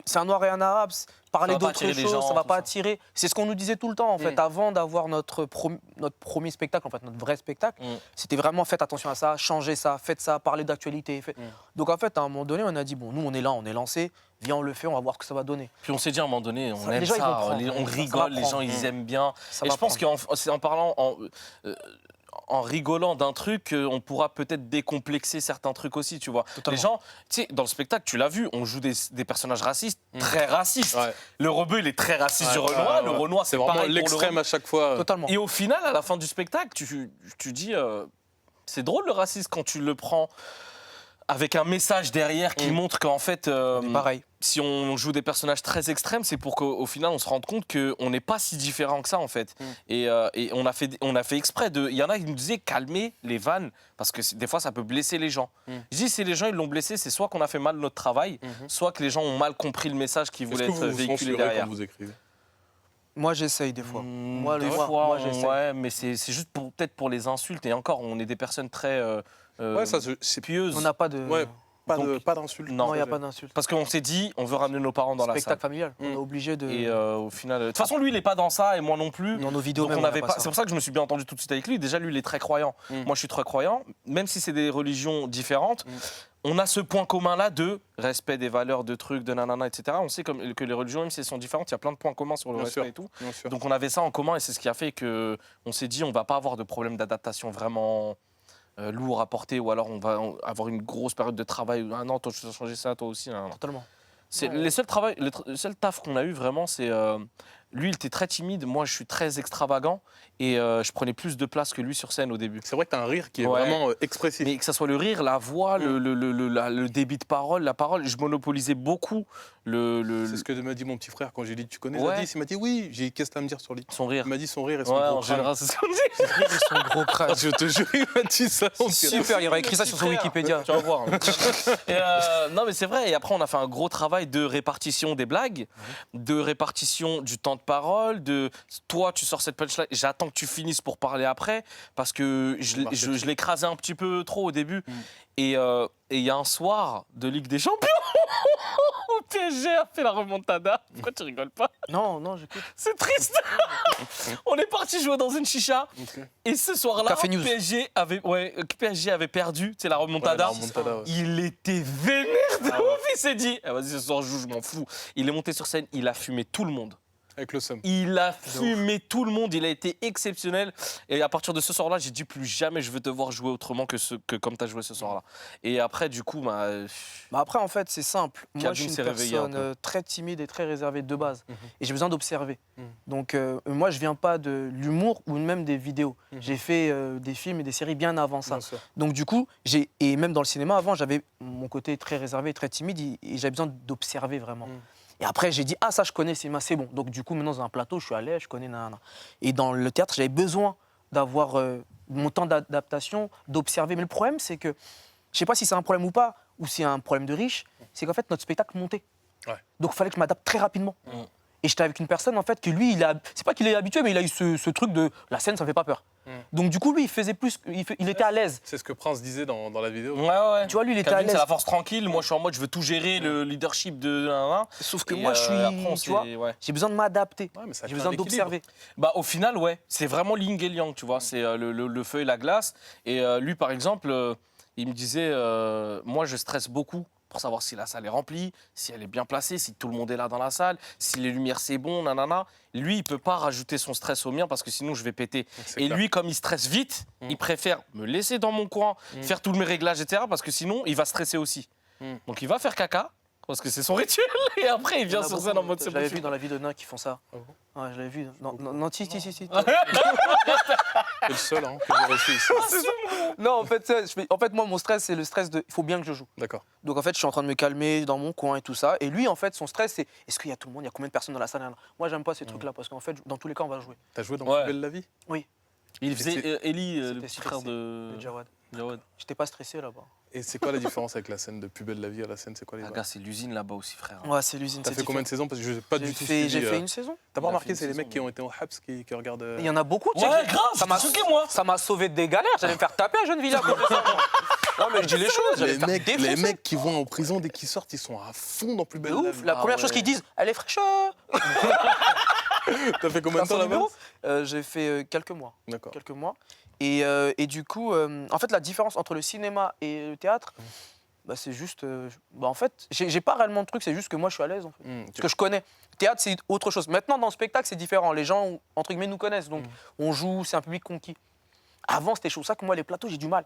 c'est un noir et un arabe, parler Ça va pas d'autre attirer les chose, gens, ça va tout pas ça. attirer. C'est ce qu'on nous disait tout le temps, en fait, avant d'avoir notre premier spectacle, en fait, notre vrai spectacle. C'était vraiment faites attention à ça, changez ça, faites ça, parlez d'actualité. Donc en fait, à un moment donné, on a dit, bon, nous, on est là, on est lancé, viens, on le fait, on va voir ce que ça va donner. Puis on s'est dit à un moment donné, on Ça, aime les gens, ils vont ça, prendre, on ça va rigole, les gens prendre. ils aiment bien. Ça Et va je pense qu'en parlant, en rigolant d'un truc, on pourra peut-être décomplexer certains trucs aussi, tu vois. Totalement. Les gens, tu sais, dans le spectacle, tu l'as vu, on joue des personnages racistes, très racistes. Ouais. Le rebeu, il est très raciste du Ouais, Renoir, ouais, le ouais. Renoir, C'est c'est vraiment pareil pour le l'extrême rebeu. à chaque fois. Totalement. Et au final, à la fin du spectacle, tu dis, c'est drôle le racisme quand tu le prends avec un message derrière qui montre qu'en fait, Pareil. si on joue des personnages très extrêmes, c'est pour qu'au final, on se rende compte qu'on n'est pas si différent que ça, en fait. Et on a fait exprès de... Il y en a qui nous disaient, calmez les vannes, parce que des fois, ça peut blesser les gens. Je dis, si les gens ils l'ont blessé, c'est soit qu'on a fait mal notre travail, soit que les gens ont mal compris le message qui Est-ce voulait que être vous vous véhiculé censurez derrière. quand vous écrivez? Moi, j'essaye des fois. Moi, Des moi, fois, moi, j'essaye. ouais, mais c'est juste peut-être pour les insultes. Et encore, on est des personnes très Ouais, ça, c'est pieuses. On n'a pas de... Ouais, Donc, pas d'insulte. non, Non, il n'y a pas d'insulte. Parce qu'on s'est dit, on veut ramener nos parents dans la salle. Spectacle familial. On est obligé de... Et au final, de toute façon, lui, il n'est pas dans ça et moi non plus. Dans nos vidéos, Donc même, on on avait n'a pas. pas ça. C'est pour ça que je me suis bien entendu tout de suite avec lui. Déjà, lui, il est très croyant. Moi, je suis très croyant. Même si c'est des religions différentes, on a ce point commun-là de respect des valeurs, de trucs, de nanana, etc. On sait que les religions, même si elles sont différentes, il y a plein de points communs sur le Bien respect sûr. et tout. Bien sûr. Donc on avait ça en commun et c'est ce qui a fait que on s'est dit, on va pas avoir de problème d'adaptation vraiment lourd à porter, ou alors on va avoir une grosse période de travail. Ah non, toi, tu dois changer ça, toi aussi. Non, non. Totalement. C'est les seuls taf qu'on a eu vraiment, c'est lui, il était très timide, moi, je suis très extravagant et je prenais plus de place que lui sur scène au début. C'est vrai que tu as un rire qui est Ouais. vraiment expressif. Mais que ça soit le rire, la voix, le débit de parole, la parole, je monopolisais beaucoup C'est ce que m'a dit mon petit frère quand j'ai dit tu connais Ouais. Zadis. Il m'a dit oui. J'ai dit qu'est-ce que tu as à me dire sur lui? son rire. Il m'a dit son rire et son Ouais, gros en crâne. général, c'est ce qu'on dit. Son gros crâne. Ah, je te jure, il m'a dit ça. donc, Super, il aurait écrit ça sur son Frère, Wikipédia. Tu vas voir. Et, non, mais c'est vrai. Et après, on a fait un gros travail de répartition des blagues, de répartition du temps de parole, de toi, tu sors cette punchline, j'attends que tu finisses pour parler après, parce que je l'écrasais un petit peu trop au début. Et il y a un soir de Ligue des Champions, PSG a fait la remontada. Pourquoi tu rigoles pas? Non, non, j'écoute. C'est triste. On est parti jouer dans une chicha. Ok. Et ce soir-là, Café News. PSG avait perdu, c'est la remontada. Ouais, la remontada, ouais. Il était vénère de ouf. Il s'est dit, eh, vas-y, ce soir, je joue, je m'en fous. Il est monté sur scène, il a fumé tout le monde. Avec le seum. Il a fumé tout le monde, il a été exceptionnel. Et à partir de ce soir-là, j'ai dit plus jamais je veux te voir jouer autrement que comme tu as joué ce soir-là. Et après, du coup, Bah après, en fait, c'est simple. Moi, je suis une s'est réveillé un personne très timide et très réservée de base. Mhm. Et j'ai besoin d'observer. Mhm. Donc, moi, je viens pas de l'humour ou même des vidéos. Mhm. J'ai fait des films et des séries bien avant ça. Bien sûr. Donc, du coup, et même dans le cinéma, avant, j'avais mon côté très réservé, très timide, et j'avais besoin d'observer vraiment. Mhm. Et après, j'ai dit, ah, ça, je connais, c'est bon. Donc, du coup, maintenant, dans un plateau, je suis à l'aise, je connais, nanana. Et dans le théâtre, j'avais besoin d'avoir mon temps d'adaptation, d'observer. Mais le problème, c'est que, je sais pas si c'est un problème ou pas, ou si c'est un problème de riche, c'est qu'en fait, notre spectacle montait. Ouais. Donc, il fallait que je m'adapte très rapidement. Mm. Et j'étais avec une personne, en fait, que lui, c'est pas qu'il est habitué, mais il a eu ce truc de la scène, ça me fait pas peur. Mm. Donc, du coup, lui, il faisait plus, il était à l'aise. C'est ce que Prince disait dans la vidéo. ouais. Tu vois, lui, il était à Calvin, c'est l'aise. la force tranquille. Moi, je suis en mode, je veux tout gérer, le leadership de. Sauf que Et, moi, je suis, après, on tu vois, s'est- ouais. j'ai besoin de m'adapter. Ouais, mais ça J'ai crée besoin un équilibre. d'observer. Bah, au final, ouais, c'est vraiment yin et yang, tu vois. C'est le feu et la glace. Et lui, par exemple, il me disait moi, je stresse beaucoup pour savoir si la salle est remplie, si elle est bien placée, si tout le monde est là dans la salle, si les lumières c'est bon, nanana. Lui, il peut pas rajouter son stress au mien parce que sinon je vais péter. C'est Et clair. lui, comme il stresse vite, il préfère me laisser dans mon coin, faire tous mes réglages, etc. Parce que sinon, il va stresser aussi. Mm. Donc il va faire caca. Parce que c'est son rituel, et après il vient sur scène en mode c'est Je bon. l'avais je vu suis- dans la vie de nains qui font ça. Ah bon Ouais, je l'avais vu. Non, si. C'est le seul que j'ai reçu ici. Non, en fait, moi, mon stress, c'est le stress de. Il faut bien que je joue. D'accord. Donc, en fait, je suis en train de me calmer dans mon coin et tout ça. Et lui, en fait, son stress, c'est est-ce qu'il y a tout le monde? Il y a combien de personnes dans la salle? Moi, j'aime pas ces trucs-là parce qu'en fait, dans tous les cas, on va jouer. T'as joué dans Ouais. Plus belle la vie? Il faisait Ellie, le C'était petit frère stressé, de le Jawad. Jawad. J'étais pas stressé là-bas. Et c'est quoi la différence avec la scène de Plus belle la vie à la scène? C'est quoi les Ah, gars, c'est l'usine là-bas aussi, frère. Ouais, c'est l'usine. T'as c'est fait combien de saisons? Parce que je n'ai pas du tout suivi. J'ai fait une saison. T'as Il pas a remarqué, fait une c'est les saison, mecs qui ont été au Habs qui regardent. Il y en a beaucoup, tu sais. Ouais, grave, Ça m'a j'étais choqué, moi. Ça m'a sauvé des galères. J'allais me faire taper à Gennevilliers à cause de ça. Non, mais je dis les choses. J'allais Les me faire mecs, défoncer. les mecs qui vont en prison, dès qu'ils sortent, ils sont à fond dans Plus De belle la ouf. vie. La première ouais. chose qu'ils disent, elle est fraîche. T'as fait combien de temps là-bas? J'ai fait quelques mois. D'accord. Quelques mois. Et du coup, en fait, la différence entre le cinéma et le théâtre, bah, c'est juste. En fait, j'ai pas réellement de truc, c'est juste que moi, je suis à l'aise. En fait. Parce que je connais. Théâtre, c'est autre chose. Maintenant, dans le spectacle, c'est différent. Les gens, entre guillemets, nous connaissent. Donc, on joue, c'est un public conquis. Avant, c'était chaud. Ça que moi, les plateaux, j'ai du mal.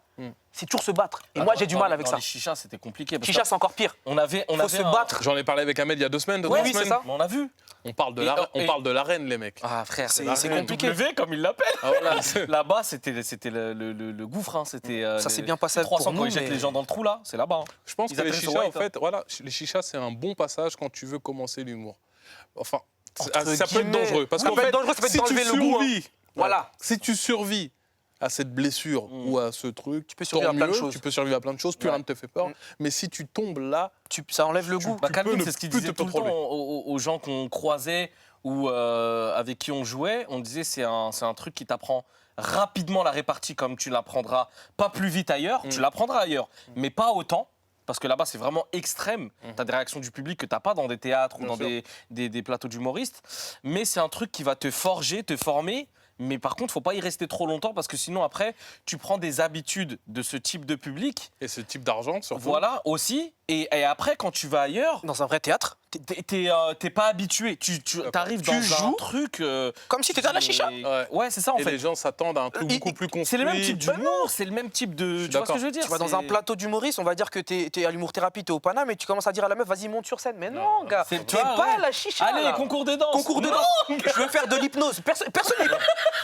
C'est toujours se battre. Et moi, j'ai du mal avec ça. Les chichas, c'était compliqué. Parce Chicha, que c'est encore pire. on avait Faut se battre. J'en ai parlé avec Ahmed il y a 2 semaines. Ouais, 3 oui, c'est semaines. ça. Mais on a vu. On parle de Et- l'arène, les mecs. Ah, frère, C'est la compliqué. W, comme ils l'appellent. Ah, voilà, c'est- Là-bas, c'était le gouffre. Hein. C'était, Ça s'est les- bien passé 300 pour quand nous, ils jettent mais- les gens dans le trou, là, c'est là-bas. Hein. Je pense Ils que les atterrissent au chichas, en White, hein. fait, voilà, les chichas, c'est un bon passage quand tu veux commencer l'humour. Enfin, Entre ça peut être guillemets. dangereux. Parce Ça qu'en peut être fait, dangereux, ça peut si tu t'enlever le goût, hein. survis, Voilà. si tu survis à cette blessure ou à ce truc, tu peux survivre à plein de choses. Tu peux survivre à plein de choses, plus Ouais. rien ne te fait peur. Mais si tu tombes là, Ça enlève le goût. Bah, Tu Calvin, peux ne c'est ce qu'il plus disait te tout le temps contrôler. aux gens qu'on croisait ou avec qui on jouait. On disait c'est un truc qui t'apprend rapidement la répartie comme tu l'apprendras pas plus vite ailleurs. Tu l'apprendras ailleurs, mais pas autant. Parce que là-bas, c'est vraiment extrême. Tu as des réactions du public que tu n'as pas dans des théâtres ou Bien dans sûr. des plateaux d'humoristes. Mais c'est un truc qui va te forger, te former. Mais par contre, il ne faut pas y rester trop longtemps parce que sinon, après, tu prends des habitudes de ce type de public. et ce type d'argent, surtout. Voilà, aussi. Et après, quand tu vas ailleurs, Dans un vrai théâtre, t'es pas habitué. Tu arrives Tu dans un joues truc. comme si t'étais à la chicha. Ouais. C'est ça en Et fait. les gens s'attendent à un truc Et- beaucoup plus construit. C'est le même type d'humour, c'est le même type de. suis Tu vois ce que d'accord. je veux dire? Tu vas dans C'est- un plateau d'humoriste, on va dire que t'es à l'humour thérapie, t'es au Paname, et tu commences à dire à la meuf, vas-y, monte sur scène. Mais non, gars, C'est- t'es tu vois, pas ouais. à la chicha. Allez, là. concours de danse. Concours de Non. danse. Je veux faire de l'hypnose. Personne n'est-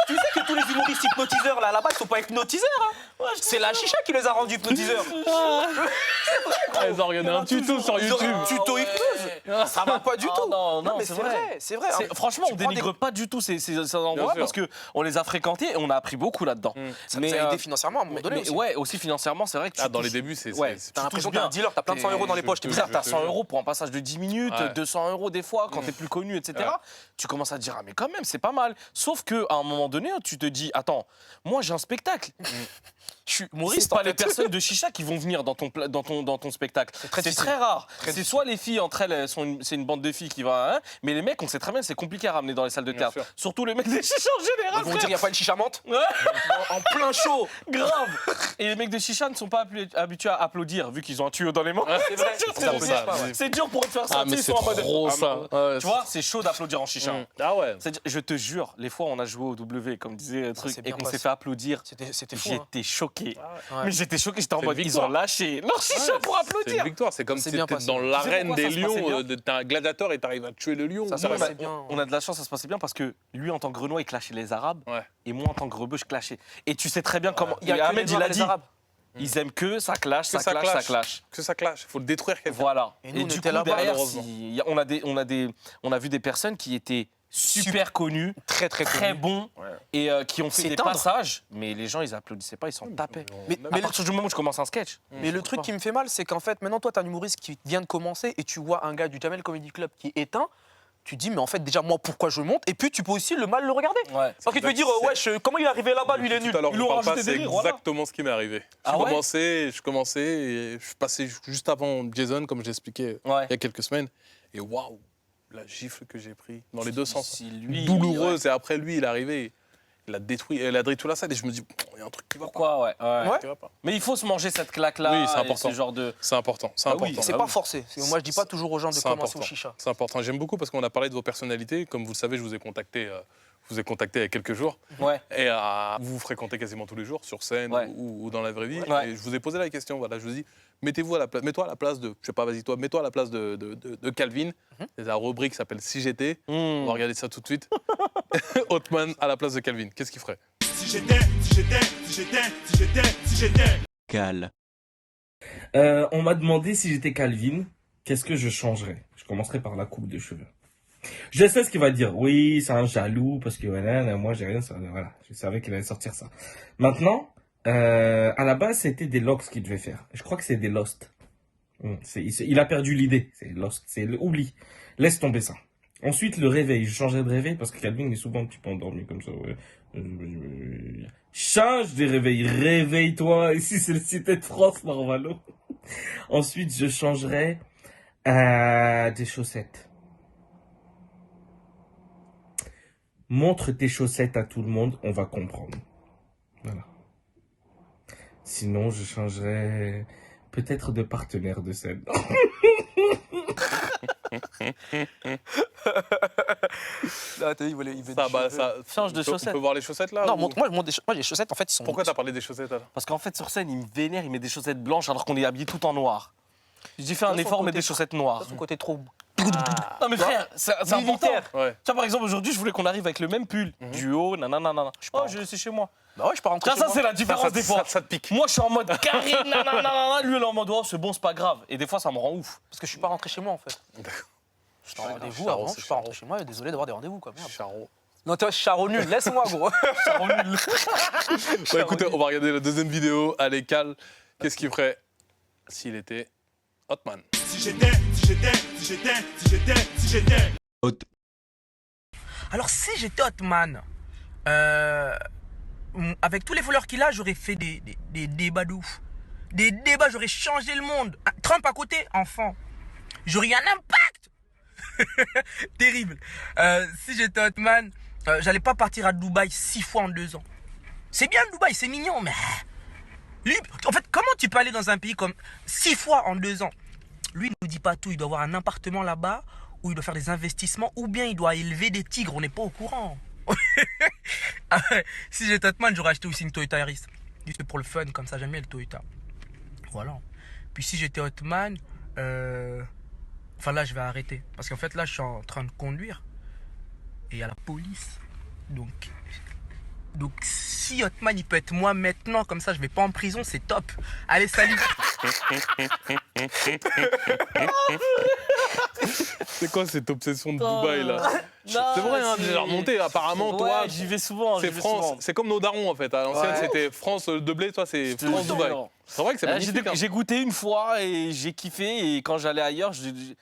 Tu sais que tous les humoristes hypnotiseurs là-bas, ils sont pas hypnotiseurs. Hein. C'est la chicha qui les a rendus hypnotiseurs. Ils ont regardé un tuto sur Ils ont YouTube. un tuto Ouais. hypnose. Ça va pas du Ah tout. non, mais c'est c'est vrai. vrai. C'est vrai. Franchement, Tu on prends dénigre pas du tout ces endroits sûr. parce qu'on les a fréquentés et on a appris beaucoup là-dedans. Ça nous a aidé financièrement à un moment mais, donné. aussi. ouais, aussi financièrement, c'est vrai que tu Dans les touches- débuts, c'est. Ouais. c'est- T'as l'impression que touches t'es un bien. dealer, t'as plein de 100 euros dans les poches. T'es je- bizarre. T'as te 100 jure. euros pour un passage de 10 minutes, Ouais. 200 euros des fois quand t'es plus connu, etc. Ouais. Tu commences à te dire, ah mais quand même, c'est pas mal. Sauf qu'à un moment donné, tu te dis, attends, moi j'ai un spectacle. Maurice, c'est pas les personnes de chicha qui vont venir dans ton spectacle. C'est très rare. C'est soit les filles entre elles, c'est une bande de filles qui va, hein, mais les mecs, on sait très bien, c'est compliqué à ramener dans les salles de théâtre. sûr. Surtout les mecs des chichas en général. Ils vont dire, il n'y a pas une chicha menthe Ouais. en plein chaud. Grave. Et les mecs de chicha ne sont pas habitués à applaudir vu qu'ils ont un tuyau dans les mains. C'est vrai. C'est trop ça. C'est dur pour eux de faire ça. Ah, mais ils c'est sont en mode. trop ça. Ouais, Tu vois, c'est chaud d'applaudir en chicha. Ah ouais. Je te jure, les fois où on a joué au W, comme disait le truc, c'est et bien qu'on passé. s'est fait applaudir, C'était fou. hein. j'étais choqué. Ouais. Mais j'étais choqué, j'étais en C'est mode, une ils victoire. ont lâché leur chicha pour C'est une applaudir. victoire, c'est comme C'est si bien t'étais passé. dans Tu sais l'arène pourquoi des ça se passait lions, bien t'es un gladiateur et t'arrives à tuer le lion. Ça Ça, se ouais. passait bien. On a de la chance, ça se passait bien parce que lui, en tant que Renoir, il clashait les Arabes. Ouais. Et moi, en tant que Rebeu, je clashais. Et tu sais très bien comment. Il y a que Ahmed, les il Noirs a et les dit. Arabes. Ils aiment que ça clash, Que ça clash, ça clash. Que ça clash. Il faut le détruire quelqu'un. Voilà. Et nous, on du était coup, là-bas, derrière, malheureusement. on a vu des personnes qui étaient super connus, Très très connu. bons, Ouais. et qui ont fait des S'éteindre. passages, mais les gens, ils applaudissaient pas, ils s'en tapaient. Mais À partir du moment où je commence un sketch. Mais le truc qui me fait mal, c'est qu'en fait, maintenant, toi, t'es un humoriste qui vient de commencer et tu vois un gars du Jamel Comedy Club qui est éteint. Tu te dis, mais en fait, déjà, moi, pourquoi je monte? Et puis, tu peux aussi le mal le regarder. Ouais. Parce que tu peux dire, comment il est arrivé là-bas, lui, il est nul. Tout à l'heure, Ils je l'ont parle pas, rajouté c'est des rires, voilà. exactement ce qui m'est arrivé. Ah ouais Je commençais et je suis passé juste avant Jason, comme j'ai expliqué Ouais. il y a quelques semaines. Et waouh, la gifle que j'ai pris dans les deux sens. Si lui, Douloureuse. Et après, lui, il est arrivé. Il a détruit toute la salle. Et je me dis, il y a un truc qui va pas. Pourquoi, ouais. Ouais. Qui va pas. Mais il faut se manger cette claque-là. Oui, c'est et important. Ce genre de. C'est important. C'est Ah oui, important. C'est pas forcé. Moi, je dis pas toujours aux gens de C'est commencer important. au chicha. C'est important. J'aime beaucoup parce qu'on a parlé de vos personnalités. Comme vous le savez, je vous ai contacté il y a quelques jours. Ouais. Et vous vous fréquentez quasiment tous les jours, sur scène Ouais. ou dans la vraie vie. Ouais. Et je vous ai posé la question. Voilà, je vous dis, mets-toi à la place de, je sais pas, vas-y toi, mets-toi à la place de Calvin. Il y a la rubrique qui s'appelle Si j'étais. On va regarder ça tout de suite. Othman à la place de Calvin. Qu'est-ce qu'il ferait? Cal. On m'a demandé si j'étais Calvin, qu'est-ce que je changerais? Je commencerai par la coupe de cheveux. Je sais ce qu'il va dire. Oui, c'est un jaloux parce que voilà, moi j'ai rien. Voilà, je savais qu'il allait sortir ça. Maintenant, à la base, c'était des locks qu'il devait faire. Je crois que c'est des lost. Il a perdu l'idée. C'est lost, c'est oubli. Laisse tomber ça. Ensuite, le réveil. Je changerais de réveil parce que Calvin est souvent un petit peu endormi comme ça. Ouais. Change de réveil. Réveille-toi. Ici, c'est le Cité de France, Marvalo. Ensuite, je changerais des chaussettes. Montre tes chaussettes à tout le monde, on va comprendre. Voilà. Sinon, je changerais peut-être de partenaire de scène. Là, t'as dit, il veut Ça, bah, ça, Change de on peut- chaussettes. On peut voir les chaussettes là Non, ou- moi, les chaussettes, en fait, ils sont. Pourquoi t'as parlé des chaussettes là? Parce qu'en fait, sur scène, il me vénère, il met des chaussettes blanches alors qu'on est habillé tout en noir. J'ai fait un Son effort, mais côté- des chaussettes noires. Son côté trop. Non, mais frère, c'est important. Militaire. Ouais. Tu vois, par exemple, aujourd'hui, je voulais qu'on arrive avec le même pull. Du haut, nanana. Oh, je c'est chez moi. Bah ouais, je peux rentrer. Ça, chez ça moi. c'est la différence des fois. Ça te pique. Moi, je suis en mode carré, nanana. Lui, il est en mode, oh, c'est bon, c'est pas grave. Et des fois, ça me rend ouf. Parce que je suis pas rentré chez moi, en fait. D'accord. J'étais en rendez-vous Charo, avant, c'est je suis pas Charo. rentré chez moi. Désolé d'avoir des rendez-vous, quoi. Merde. Charo. Non, toi, Charo nul, laisse-moi, gros. Bah, écoutez, on va regarder la deuxième vidéo. Allez, Cal, qu'est-ce qu'il ferait s'il était Othman? Alors, si j'étais Othman, avec tous les voleurs qu'il a, j'aurais fait des débats de ouf. Des débats, j'aurais changé le monde. Trump à côté, enfant. J'aurais eu un impact. Terrible. Si j'étais Othman, j'allais pas partir à Dubaï 6 fois en 2 ans. C'est bien Dubaï, c'est mignon, mais... Lui, en fait, comment tu peux aller dans un pays comme 6 fois en 2 ans? Lui, il ne nous dit pas tout. Il doit avoir un appartement là-bas, où il doit faire des investissements, ou bien il doit élever des tigres. On n'est pas au courant. Ah ouais, si j'étais Othman, j'aurais acheté aussi une Toyota Yaris. Juste pour le fun, comme ça, j'aime bien le Toyota. Voilà. Puis si j'étais Othman, enfin là, je vais arrêter. Parce qu'en fait, là, je suis en train de conduire. Et il y a la police. Donc si Othman, il peut être moi maintenant, comme ça, je vais pas en prison, c'est top. Allez, salut. C'est quoi cette obsession de Dubaï là? C'est vrai, hein, j'ai remonté. Apparemment, toi, j'y vais souvent. c'est j'y vais France. souvent. C'est comme nos darons en fait. À l'ancienne, Ouais. c'était France de blé, toi, c'est te France jure. Dubaï. C'est vrai que c'est magnifique. hein. J'ai goûté une fois et j'ai kiffé. Et quand j'allais ailleurs,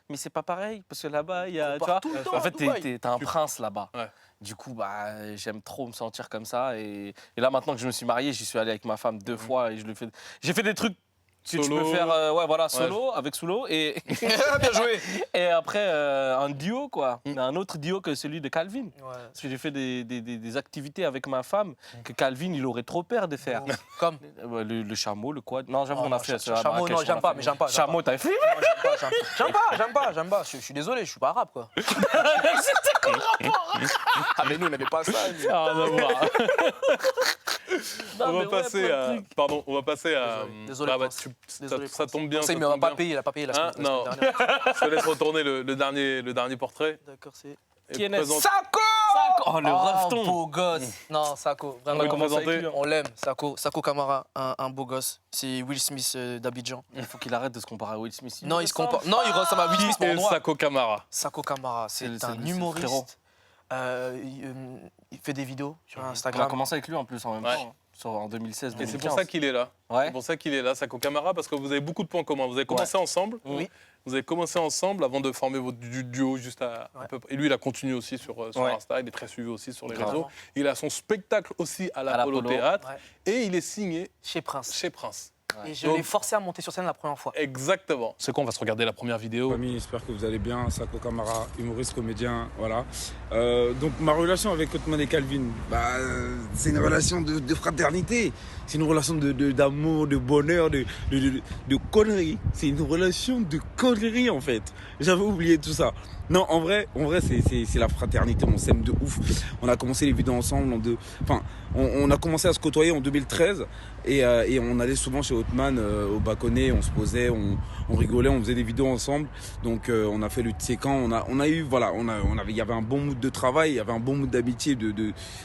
mais c'est pas pareil. Parce que là-bas, il y a. On Tu part vois, tout le temps en à fait, Dubaï. t'es un prince là-bas. Ouais. Du coup, bah, j'aime trop me sentir comme ça. Et là, maintenant que je me suis marié, j'y suis allé avec ma femme 2 fois et j'ai fait des trucs que tu Solo. peux faire solo, avec Soulo. Et Bien joué. et après, un duo, quoi. Un autre duo que celui de Calvin. Ouais. Parce que j'ai fait des activités avec ma femme que Calvin, il aurait trop peur de faire. Comme. Le chameau, le quad. Non, j'avoue, on a fait ça. à Chameau, Marrakech, non, on a j'aime pas, fait. mais j'aime pas. Chameau, t'avais fait J'aime pas. Je suis désolé, je suis pas arabe, quoi. Ah, mais nous, on n'avait pas ça. Ah, on va voir. On va passer à. Pardon, on va passer à. Désolé, Ah bah, Prince. ça Désolé, tombe bien. Ça, ça mais on tombe va bien. pas payer, il a pas payé la Hein, semaine non. dernière. Je te laisse retourner le dernier portrait. D'accord, c'est. Et Qui est présente- Sako. Oh, le refton. beau gosse. Non, Sako, On va vraiment. commencer avec lui, hein. On l'aime, Sako Kamara, un beau gosse. C'est Will Smith d'Abidjan. Il faut qu'il arrête de se comparer à Will Smith. Non, il se compare. Non, il ressemble à Will Smith, mais en Et noir. Sako Kamara. Sako Kamara, c'est C'est un le frérot. humoriste. Il fait des vidéos sur On a Instagram. commencé avec lui en plus en même Ouais. temps, en 2016. Et c'est pour ça qu'il est là. Ouais. C'est pour ça qu'il est là, Sako Kamara, parce que vous avez beaucoup de points communs. Vous avez commencé ensemble. Oui. Vous avez commencé ensemble avant de former votre duo juste à peu près. Et lui, il a continué aussi sur Ouais. Insta. Il est très suivi aussi sur les Grave. réseaux. Il a son spectacle aussi à l'Apollo l'Apollo. Théâtre. Ouais. Et il est signé Chez Prince. chez Prince. Et je Donc- l'ai forcé à monter sur scène la première fois. Exactement. C'est quoi, on va se regarder la première vidéo. Amis, j'espère que vous allez bien. Sako Kamara, humoriste, comédien, voilà. Donc ma relation avec Othman et Calvin, c'est une relation de fraternité. C'est une relation d'amour, de bonheur, de conneries. C'est une relation de conneries en fait. J'avais oublié tout ça. Non, en vrai, c'est la fraternité. On s'aime de ouf. On a commencé les vidéos ensemble on a commencé à se côtoyer en 2013 et on allait souvent chez Othman au Baconnet, on se posait, on rigolait, on faisait des vidéos ensemble. Donc on a fait le Tsécan, on a eu voilà, il y avait un bon mood de travail, il y avait un bon mood d'amitié,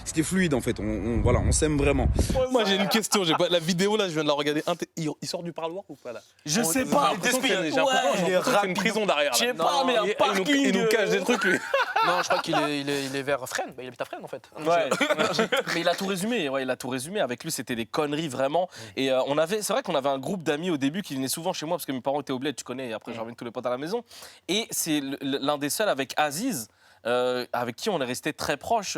c'était fluide en fait. On s'aime vraiment. Moi, j'ai une question. La vidéo, là, je viens de la regarder. Il sort du parloir ou pas là? Je sais J'ai pas. l'impression que c'est une prison derrière. Je sais là. pas, mais un parking. Il nous cache des trucs, lui. Non, je crois qu'il est vers Fresnes. Bah, il habite à Fresnes en fait. Ouais. Mais il a tout résumé. Ouais, il a tout résumé. Avec lui, c'était des conneries vraiment. Et c'est vrai qu'on avait un groupe d'amis au début qui venaient souvent chez moi parce que mes parents étaient au bled, tu connais. Et après, je ramène tous les potes à la maison. Et c'est l'un des seuls avec Aziz. Avec qui on est resté très proche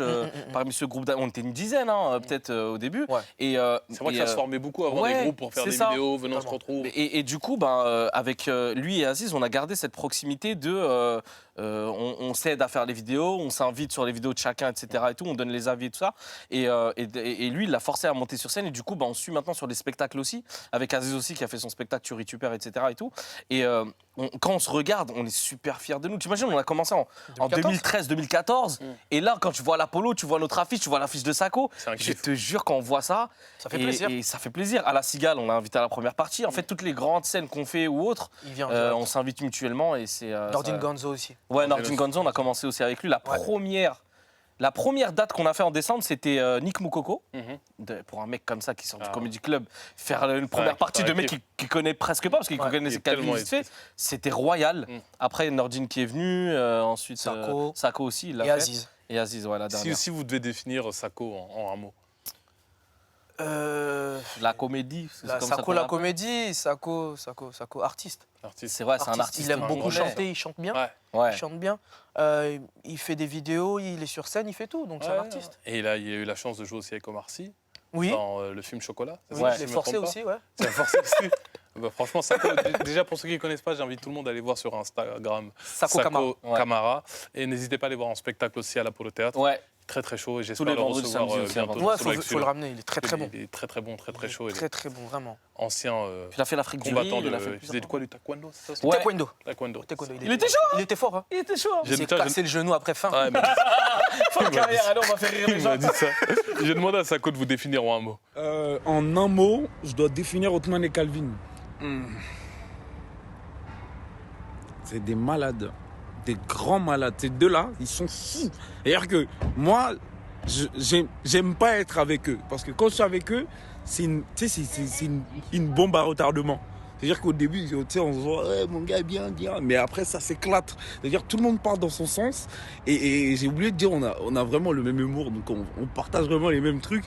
parmi ce groupe d'amis. On était une dizaine, peut-être au début. Ouais. Et, C'est vrai que ça se formait beaucoup avant ouais, des groupes pour faire c'est des ça. vidéos, venons on se retrouve. Et du coup, avec lui et Aziz, on a gardé cette proximité de on s'aide à faire les vidéos, on s'invite sur les vidéos de chacun, etc. Et tout, on donne les avis et tout ça. Et lui, il l'a forcé à monter sur scène. Et du coup, on suit maintenant sur des spectacles aussi, avec Aziz aussi qui a fait son spectacle sur YouTuber, etc. Et tout. Et quand on se regarde, on est super fiers de nous. Tu imagines, on a commencé en 2013-2014. Et là, quand tu vois l'Apollo, tu vois notre affiche, tu vois l'affiche de Sako. C'est un Je kiff. te jure, quand on voit ça, Ça fait plaisir. et ça fait plaisir. À la Cigale, on l'a invité à la première partie. En fait, toutes les grandes scènes qu'on fait ou autres, Il vient en direct. on s'invite mutuellement. Et c'est. Nordin ça- Gonzo aussi. Ouais, Nordin Gonzo, on a commencé aussi avec lui. La première date qu'on a fait en décembre, c'était Nick Moukoko. Pour un mec comme ça qui sort du Comedy Club, faire une première partie de mec qui connaît presque pas, parce qu'il connaissait Calvin vite fait, c'était royal. Après, Nordin qui est venu, ensuite Sako aussi, il l'a Et fait. Aziz. Et Aziz, ouais, la dernière. Si vous devez définir Sako en un mot. La comédie, c'est comme ça Sako qu'on la l'appelle. comédie, Sako artiste. Artiste. C'est vrai, c'est un artiste. Il aime beaucoup congolais. chanter, il chante bien. Ouais. Ouais. Il chante bien. Il fait des vidéos, il est sur scène, il fait tout. Donc c'est un artiste. Et il a eu la chance de jouer aussi avec Omar Sy Oui. dans le film Chocolat. c'est Oui, ça, je si l'ai je me forcé trompe pas. aussi, ouais. C'est forcé aussi. Bah, franchement, Sako, déjà pour ceux qui ne connaissent pas, j'invite tout le monde à aller voir sur Instagram Sako Kamara. Kamara. Et n'hésitez pas à aller voir en spectacle aussi à l'Apollo Théâtre. Ouais. Très très chaud et Tous j'espère les le vendredis, recevoir samedis aussi, bientôt. avant. Ouais, sur le faut le ramener, il est très très bon. Il est très très bon, très très chaud. Il est Très très bon, vraiment. ancien Il a fait l'Afrique du combattant Rire, il a de. fait Il plus faisait de quoi du taekwondo, c'est ça Ouais. Taekwondo. Taekwondo. Il était chaud, Il était fort, hein. Il était chaud. Il s'est Tiens, cassé le genou après fin. Ouais, mais Fin de carrière, allez, on va faire rire les il gens. m'a dit ça. J'ai demandé à Sako de vous définir en un mot. En un mot, je dois définir Othman et Calvin. C'est des malades, des grands malades. Ces deux-là, ils sont fous. C'est-à-dire que moi, j'aime pas être avec eux. Parce que quand je suis avec eux, c'est une bombe à retardement. C'est-à-dire qu'au début, tu sais, on se voit, ouais, mon gars, bien. Mais après, ça s'éclate. C'est-à-dire que tout le monde part dans son sens. Et j'ai oublié de dire, on a vraiment le même humour. Donc, on partage vraiment les mêmes trucs.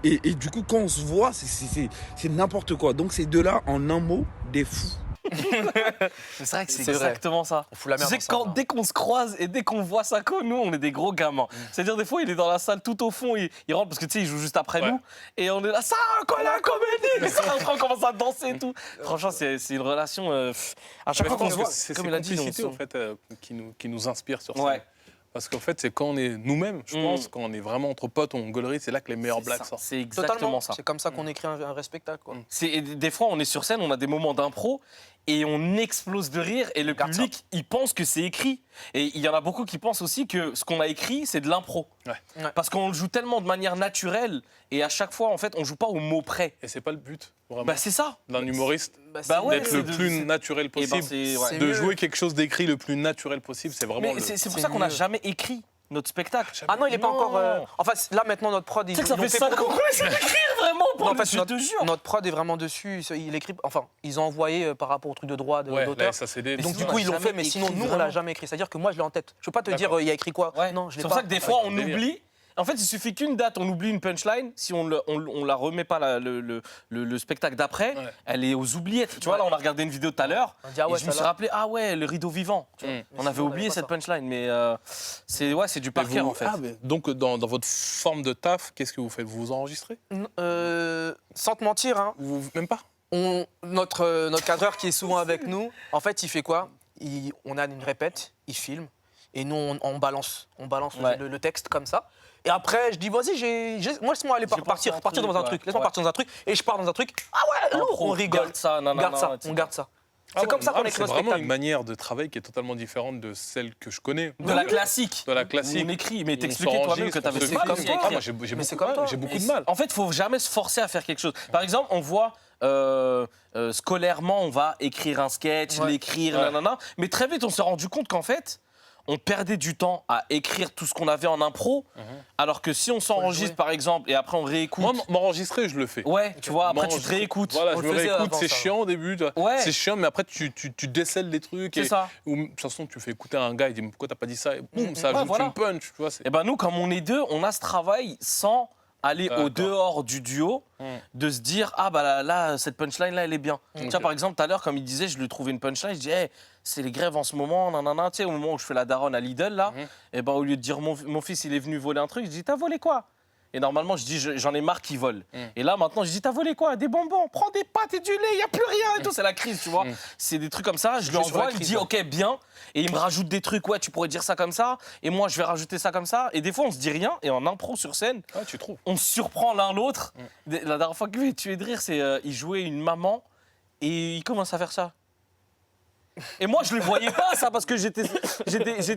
Et du coup, quand on se voit, c'est n'importe quoi. Donc, ces deux-là, en un mot, des fous. C'est vrai que c'est C'est vrai. exactement ça. On fout la Tu merde sais, ensemble, hein. dès qu'on se croise et dès qu'on voit Sako, nous, on est des gros gamins. C'est-à-dire, des fois, il est dans la salle tout au fond, il rentre parce que tu sais, il joue juste après Ouais. nous. Et on est là, ça, quand la comédie on commence à danser et tout. Franchement, c'est une relation. À chaque Mais fois qu'on je se pense voit, que c'est comme ces il a dit, complicités, on en fait, qui nous inspirent sur ça. Ouais. Parce qu'en fait, c'est quand on est nous-mêmes, je pense, quand on est vraiment entre potes, on gaulerie, c'est là que les meilleures blagues sortent. C'est exactement Totalement. ça. C'est comme ça qu'on écrit un vrai spectacle, quoi. Et des fois, on est sur scène, on a des moments d'impro et on explose de rire et le Regarde public, il pense que c'est écrit. Et il y en a beaucoup qui pensent aussi que ce qu'on a écrit, c'est de l'impro. Ouais. Ouais. Parce qu'on le joue tellement de manière naturelle et à chaque fois, en fait, on joue pas au mot près. Et c'est pas le but, vraiment, Bah, c'est ça. d'un humoriste, Bah ouais, d'être c'est le de- plus c'est- naturel Eh ben, possible. c'est De mieux. jouer quelque chose d'écrit le plus naturel possible, c'est vraiment Mais le... c'est pour c'est ça qu'on n'a mieux. jamais écrit notre spectacle. Ah non, il est pas Non. encore. Enfin, là maintenant notre prod, Tu ils sais que ça l'ont fait fait 5 pour ans nous. qu'on essaie d'écrire vraiment pour Non, en le fait, je te jure. notre prod est vraiment dessus. Il écrit. Enfin, ils ont envoyé par rapport au truc de droit Ouais, d'auteur. là, ça c'est des... Mais Donc sinon, du on coup l'a ils l'ont jamais fait, mais sinon écrit nous on l'a vraiment. jamais écrit. C'est-à-dire que moi je l'ai en tête. Je peux pas te D'accord. dire il a écrit quoi. Ouais. Non, je l'ai C'est pas. pour ça que des fois, on délire. oublie. En fait, il suffit qu'une date, on oublie une punchline. Si on la remet pas le spectacle d'après, Ouais. elle est aux oubliettes. Tu vois, là, on a regardé une vidéo tout à l'heure. On dit, ah ouais, et je me suis celle-là. rappelé, ah ouais, le rideau vivant. Tu vois. Mm. On Mais avait sinon, on oublié avait cette pas punchline, mais c'est du par Mais cœur vous- en fait. Ah, mais donc, dans votre forme de taf, qu'est-ce que vous faites? Vous vous enregistrez? Sans te mentir, hein, Même pas? notre cadreur qui est souvent avec nous, en fait il fait quoi? On a une répète, il filme et nous on balance Ouais. le texte comme ça. Et après je dis vas-y, moi laisse-moi aller J'ai pensé à un partir truc, dans un ouais. truc, laisse-moi Ouais. partir dans un truc et je pars dans un truc. Ah ouais, lourd, Impro, on rigole. garde ça, non, Garde ça, etc. on garde ça. Ah C'est comme ouais, ça qu'on mais écrit c'est nos vraiment spectacles. une manière de travail qui est totalement différente de celle que je connais. De la classique. De la classique. On écrit, mais On t'expliquais toi-même que s'enregistre, t'avais on se du mal filme. aussi à Ah, écrire. moi, j'ai Mais beaucoup c'est de comme mal, toi. j'ai beaucoup Et de mal. En fait, il faut jamais se forcer à faire quelque chose. Par exemple, on voit scolairement, on va écrire un sketch, Ouais. l'écrire, Ouais. nanana. Mais très vite, on s'est rendu compte qu'en fait, on perdait du temps à écrire tout ce qu'on avait en impro, alors que si on s'enregistre, jouer. par exemple, et après on réécoute. Moi, m'enregistrer, je le fais. Ouais, tu vois, après tu te M'enregistrer. réécoutes. Voilà, On je le me faisait réécoute, avant, c'est ça. chiant au début. tu vois. Ouais. C'est chiant, mais après, tu décèles des trucs. C'est ça. Ou, de toute façon, tu fais écouter à un gars, il dit pourquoi t'as pas dit ça? Et boum, ça Ouais, ajoute voilà. une punch. Tu vois, Et ben nous, comme on est deux, on a ce travail sans aller au D'accord. dehors du duo, de se dire ah bah là cette punchline là elle est bien. Tu vois Ok. par exemple tout à l'heure comme il disait je lui ai trouvé une punchline, je dis hey, c'est les grèves en ce moment, nanana, tu sais au moment où je fais la daronne à Lidl là, et ben au lieu de dire mon fils il est venu voler un truc, je dis t'as volé quoi? Et normalement, je dis, j'en ai marre qu'ils volent. Et là, maintenant, je dis, t'as volé quoi? Des bonbons, prends des pâtes et du lait, il n'y a plus rien et tout. C'est la crise, tu vois. C'est des trucs comme ça. Je lui joues sur envoie, la il me crise, dit, ouais. OK, bien. Et il me rajoute des trucs, ouais, tu pourrais dire ça comme ça. Et moi, je vais rajouter ça comme ça. Et des fois, on se dit rien. Et en impro sur scène, Ah, tu trouves? on se surprend l'un l'autre. La dernière fois que je l'ai tué de rire, c'est il jouait une maman et il commence à faire ça. Et moi, je le voyais pas, ça, parce que j'étais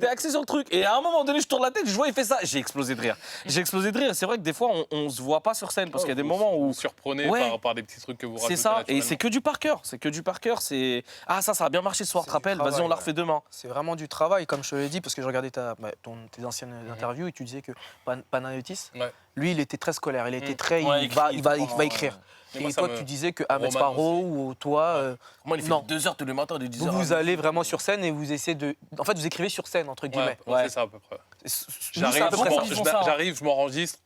axé sur le truc. Et à un moment donné, je tourne la tête, je vois, il fait ça. J'ai explosé de rire. J'ai explosé de rire. C'est vrai que des fois, on se voit pas sur scène, parce qu'il y a des moments où. Vous surprenez Ouais. par des petits trucs que vous rajoutez. C'est ça, et naturellement. c'est que du par cœur. C'est que du par cœur. C'est ah ça a bien marché ce soir. C'est Tu te rappelles du Vas-y, on travail, la ouais. refait demain. C'est vraiment du travail, comme je te l'ai dit, parce que je regardais tes anciennes interviews et tu disais que Panayotis, Ouais. lui, il était très scolaire. Il était très. Ouais, il va pendant, écrire. Mais Et moi, ça toi, me- tu disais que Ahmed Roman Sparrow ou toi, Moi, il fait Non. 2 heures tous les matins, de 10 heures. vous allez vraiment sur scène et vous essayez de. En fait, vous écrivez sur scène, entre guillemets. Ouais, c'est ça à peu près. Nous, c'est J'arrive, à peu près ça. ils font ça, hein. je m'enregistre.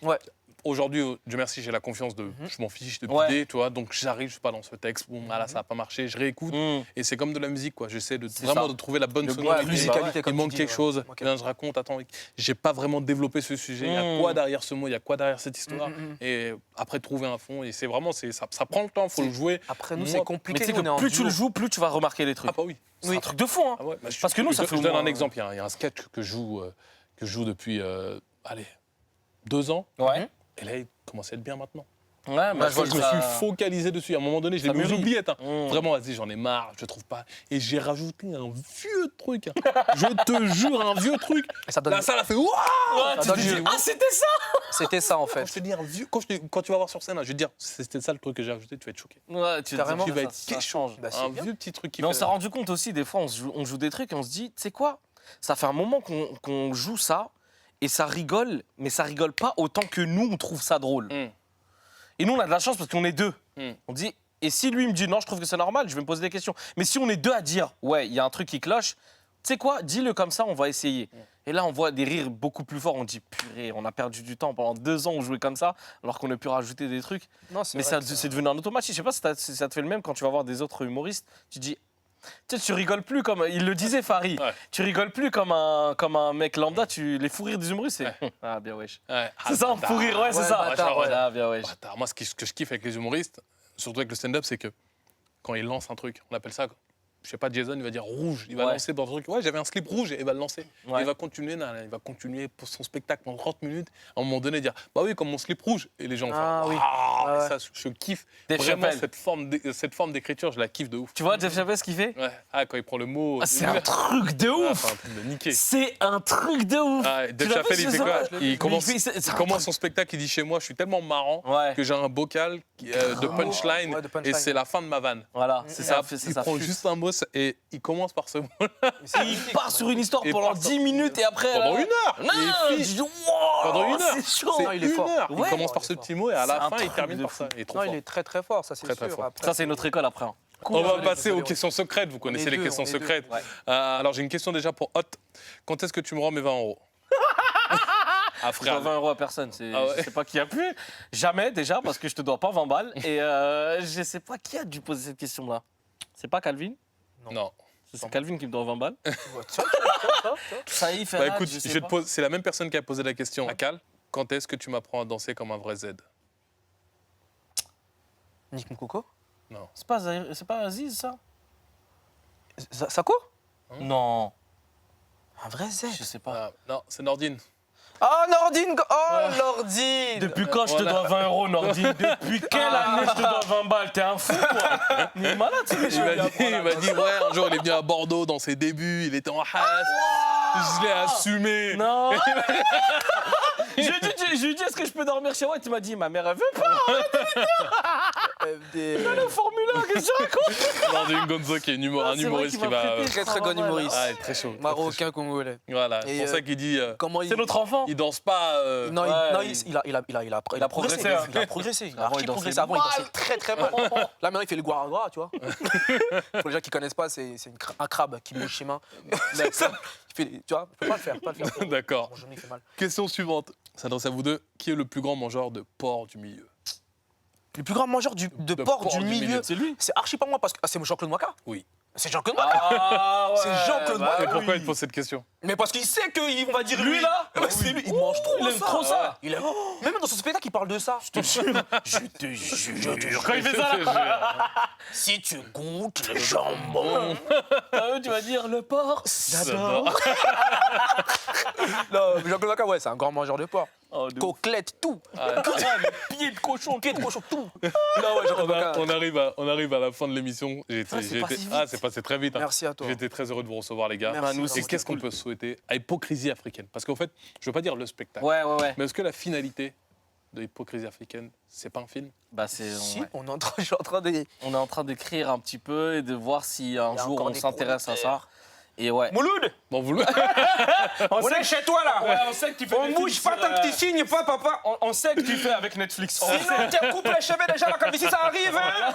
Ouais. Aujourd'hui, Dieu merci, j'ai la confiance de. Je m'en fiche de Ouais. bider, tu vois. Donc j'arrive, je balance le texte. Bon, là, ça n'a pas marché. Je réécoute. Mm. Et c'est comme de la musique, quoi. J'essaie de C'est vraiment ça. de trouver la bonne Le goût, sonorité. la musicalité, Il comme manque tu dis, quelque ouais. chose. Ok. Et là, je raconte, attends, j'ai pas vraiment développé ce sujet. Il y a quoi derrière ce mot? Il y a quoi derrière cette histoire? Et après, trouver un fond. Et c'est vraiment, ça prend le temps, il faut le jouer. Après, nous, Moi- c'est Mais compliqué. tu sais nous, on est en que plus tu duo. le joues, plus tu vas remarquer les trucs. Ah, bah oui. C'est un truc de fou, hein. Ah ouais, bah, Parce que nous, ça fait Je donne au un moins, exemple. Il y a un sketch que je joue depuis, allez, 2 ans. Ouais. Et là, il commence à être bien maintenant. Ouais, bah, Parce je vois que que je me ça- suis focalisé dessus. À un moment donné, je Ça l'ai mis aux mûrit. oubliettes. Hein. Mmh. Vraiment, vas-y, j'en ai marre, je trouve pas. Et j'ai rajouté un vieux truc. Hein. Je te jure, un vieux truc. Et ça donne- La salle a fait waouh. Ouais, tu donne te dis, du- ah, c'était ça. C'était ça, en Quand fait. je te dis un vieux, quand tu vas voir sur scène, hein, je vais te dire, c'était ça le truc que j'ai rajouté, tu vas être choqué. Ouais, tu Carrément. tu Tu vas ça- être ça quelque change. Bah, c'est Un bien. vieux petit truc qui Mais on fait. s'est rendu compte aussi, des fois, on joue des trucs et on se dit, tu sais quoi? Ça fait un moment qu'on joue ça et ça rigole, mais ça rigole pas autant que nous, on trouve ça drôle. Mm. Et nous, on a de la chance parce qu'on est deux. Mm. On dit, et si lui me dit non, je trouve que c'est normal, je vais me poser des questions. Mais si on est deux à dire, ouais, il y a un truc qui cloche, tu sais quoi? Dis-le comme ça, on va essayer. Et là, on voit des rires beaucoup plus forts. On dit, purée, on a perdu du temps. Pendant 2 ans, on jouait comme ça, alors qu'on a pu rajouter des trucs. Non, Mais vrai que c'est devenu un automatisme. Je sais pas si ça te fait le même quand tu vas voir des autres humoristes. Tu dis, tu sais, tu rigoles plus comme. Il le disait, Farid. Ouais. Tu rigoles plus comme un mec lambda. Les fous rires des humoristes, c'est. Ah, bien, wesh. Ouais. C'est ça, un fou rire, ouais, c'est ça. bâtard, ouais. Ah, bien, wesh. Bâtard. Moi, ce que je kiffe avec les humoristes, surtout avec le stand-up, c'est que quand ils lancent un truc, on appelle ça, je sais pas, Jason, il va dire rouge. Il va Ouais. lancer dans un truc. Ouais, j'avais un slip rouge et il va le lancer. Ouais. Il va continuer pour son spectacle pendant 30 minutes. À un moment donné, dire bah oui, comme mon slip rouge. Et les gens Ah font oui. waouh. Ouais, ouais. Ça, je kiffe Dave vraiment Chappelle. cette forme d'écriture, je la kiffe de ouf. Tu vois, Jeff Chappelle, ce qu'il fait Ouais. Ah, quand il prend le mot. Ah, c'est un truc de Ah, ouf. c'est un truc de niquer. C'est un truc de ouf. Ah, Tu Dave l'as Chappelle, vu, il ce fait quoi soir Il commence, c'est il un commence truc- son spectacle, il dit chez moi, je suis tellement marrant Ouais. que j'ai un bocal de punchline Ouais, de punchline. et c'est la fin de ma vanne. Voilà, c'est ça. Il C'est ça. prend juste un mot et il commence par ce mot Il part sur une histoire Et pendant part sur- 10 minutes et après. pendant là- 1 heure. Non, Et tu il dis, wow, pendant 1 heure. c'est chaud. C'est Non, il est 1 fort. heure. Ouais. Il commence par ce petit mot et à C'est la un fin, il truc termine de par fou. ça. Il est trop Non, fort. il est très très fort, ça c'est Très, très sûr. fort. Après, Ça, c'est notre école après. Hein. On va les passer deux. aux questions secrètes. Vous connaissez les deux, questions on est deux. secrètes. Ouais. Alors, j'ai une question déjà pour Hot. Quand est-ce que tu me rends mes 20 euros Ah, Je dois frère. 20 euros à personne. Ah ouais. Je sais pas qui a pu. Jamais déjà parce que je te dois pas 20 balles. Et je sais pas qui a dû poser cette question-là. C'est pas Calvin. Non. C'est Calvin qui me doit 20 balles. Tiens. Saïf, Bah écoute, je je sais vais te pas. pose- c'est la même personne qui a posé la question à Cal. Quand est-ce que tu m'apprends à danser comme un vrai Z Nick Moukoko. C'est pas Aziz ça Sako Non, Un vrai Z. je sais pas. Ah, non, c'est Nordine. Oh Nordine. Oh Nordine. Depuis quand je te Voilà. dois 20 euros, Nordine? Depuis quelle année je te dois 20 balles? T'es un fou, toi? Il est malade, ce Il m'a dit, ouais, un jour, il est venu à Bordeaux dans ses débuts, il était en Haas. Je l'ai assumé. Non. Je lui ai dit, est-ce que je peux dormir chez moi? Et tu m'as dit, ma mère, elle veut pas le formulaire, qu'est-ce que tu racontes? Nordine Gonzo, qui est un Ah, c'est vrai humoriste qu'il qui m'a va. prêté, Très, je très crois, bon voilà. humoriste. Ah, il est très chaud. Marocain congolais. Voilà, c'est Et, pour ça qu'il dit. Comment il C'est notre enfant. Il danse pas. Non, Ouais, non, il- il a progressé. progressé, hein. Il a progressé. Il a Avant, archi il dansait progressé. Avant, il mal. dansait très très mal. Là, maintenant, il fait le guaraguara, tu vois. Pour les gens qui connaissent pas, c'est un crabe qui bouge ses mains. C'est ça. Tu vois, je peux pas le faire. Pas le faire. D'accord. Mon genou, il fait mal. Question suivante. Ça s'adresse à vous deux. Qui est le plus grand mangeur de porc du milieu Le plus grand mangeur de porc du milieu, C'est lui. c'est archi pas moi parce que c'est Jean-Claude Moika. Oui. C'est Jean-Claude Moika. Ah, ouais, C'est Jean-Claude bah Moika. Et pourquoi oui. il te pose cette question Mais parce qu'il sait qu'on va dire Lui, là Ouais, c'est lui. Il mange trop Il aime ça. trop ça. Il aime... Même dans son spectacle, il parle de ça. Je te jure. Je te jure. Quand il fait ça, là. Si tu goûtes le jambon. Tu vas dire le porc. J'adore. Non, mais Jean-Claude Moika, ouais, c'est un grand mangeur de porc. Oh, de ouf. Côtelette, tout. Pied de cochon. Pied de cochon, tout. Non, ouais, Jean-Claude Moika. On arrive à la fin de l'émission. c'est passé vite. C'est passé très vite. hein. Merci à toi. J'étais très heureux de vous recevoir, les gars. Merci, nous aussi, Et c'était qu'est-ce qu'on peut souhaiter à Hypocrisie africaine Parce qu'en fait, je veux pas dire le spectacle, Ouais, ouais, ouais. mais est-ce que la finalité de Hypocrisie africaine, c'est pas un film Bah, c'est. Si, ouais. je suis en train de... On est en train d'écrire un petit peu et de voir si un Il y a jour encore on des s'intéresse à ça. producteurs. Et ouais. Mouloud, Bon, vous le... on est chez toi là. Ouais, on sait que tu fais. On bouge pas tant que tu signes pas, papa. On sait que tu fais avec Netflix. Sinon, tu coupes les cheveux déjà, la calvitie, ça arrive. Hein.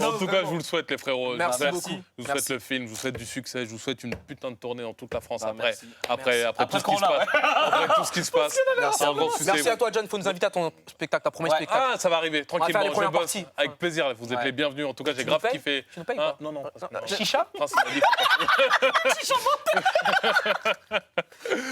En tout cas, je vous le souhaite, les frérots. Merci Je vous beaucoup. souhaite- Je vous Merci. souhaite le film, je vous souhaite du succès, je vous souhaite une putain de tournée dans toute la France Bah, après, merci. après Après tout ce qui se Corona, passe. Après tout ce qui se passe. Merci, Un grand succès. Merci à toi, John. Faut nous inviter à ton spectacle, ta premier Ouais. spectacle. Ah, ça va arriver, faire les tranquillement. Je premières bosse parties. avec plaisir. Vous êtes Ouais. les bienvenus. En tout cas, j'ai Tu grave nous payes kiffé. Tu nous payes Ah, pas non, non. parce que- non. Chicha Prince, il m'a dit,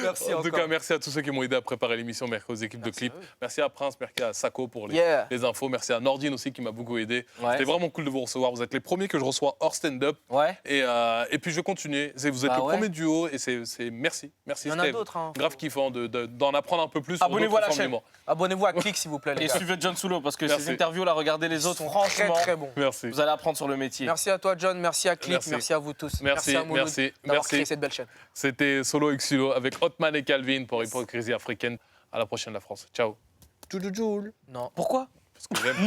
Merci En tout cas, merci à tous ceux qui m'ont aidé à préparer l'émission. Merci aux équipes de clips. Merci à Prince, merci à Sako pour Yeah. les infos. Merci à Nordine aussi qui m'a beaucoup aidé. Ouais. C'était vraiment cool de vous recevoir. Vous êtes les premiers que je reçois hors stand-up. Ouais. Et puis je vais continuer. Vous êtes Bah le ouais. premier duo et c'est merci. Merci. Il y en a C'était d'autres. Hein. grave kiffant d'en apprendre un peu plus sur Abonnez-vous à d'autres la formes chaîne. d'humour. Abonnez-vous à Click, s'il vous plaît, les Et gars. suivez John Soulo parce que Merci. ces interviews là, regardez les Ils autres, sont franchement, très très bons. Merci. vous allez apprendre sur le métier. Merci à toi, John. Merci à Click. Merci. Merci à vous tous. Merci, à Mouloud merci, d'avoir merci. créé cette belle chaîne. C'était Solo Xulo avec Hotman et Calvin pour Hypocrisie africaine. À la prochaine, la France. Ciao. Tchoujoul. Non. Pourquoi? Parce que j'aime.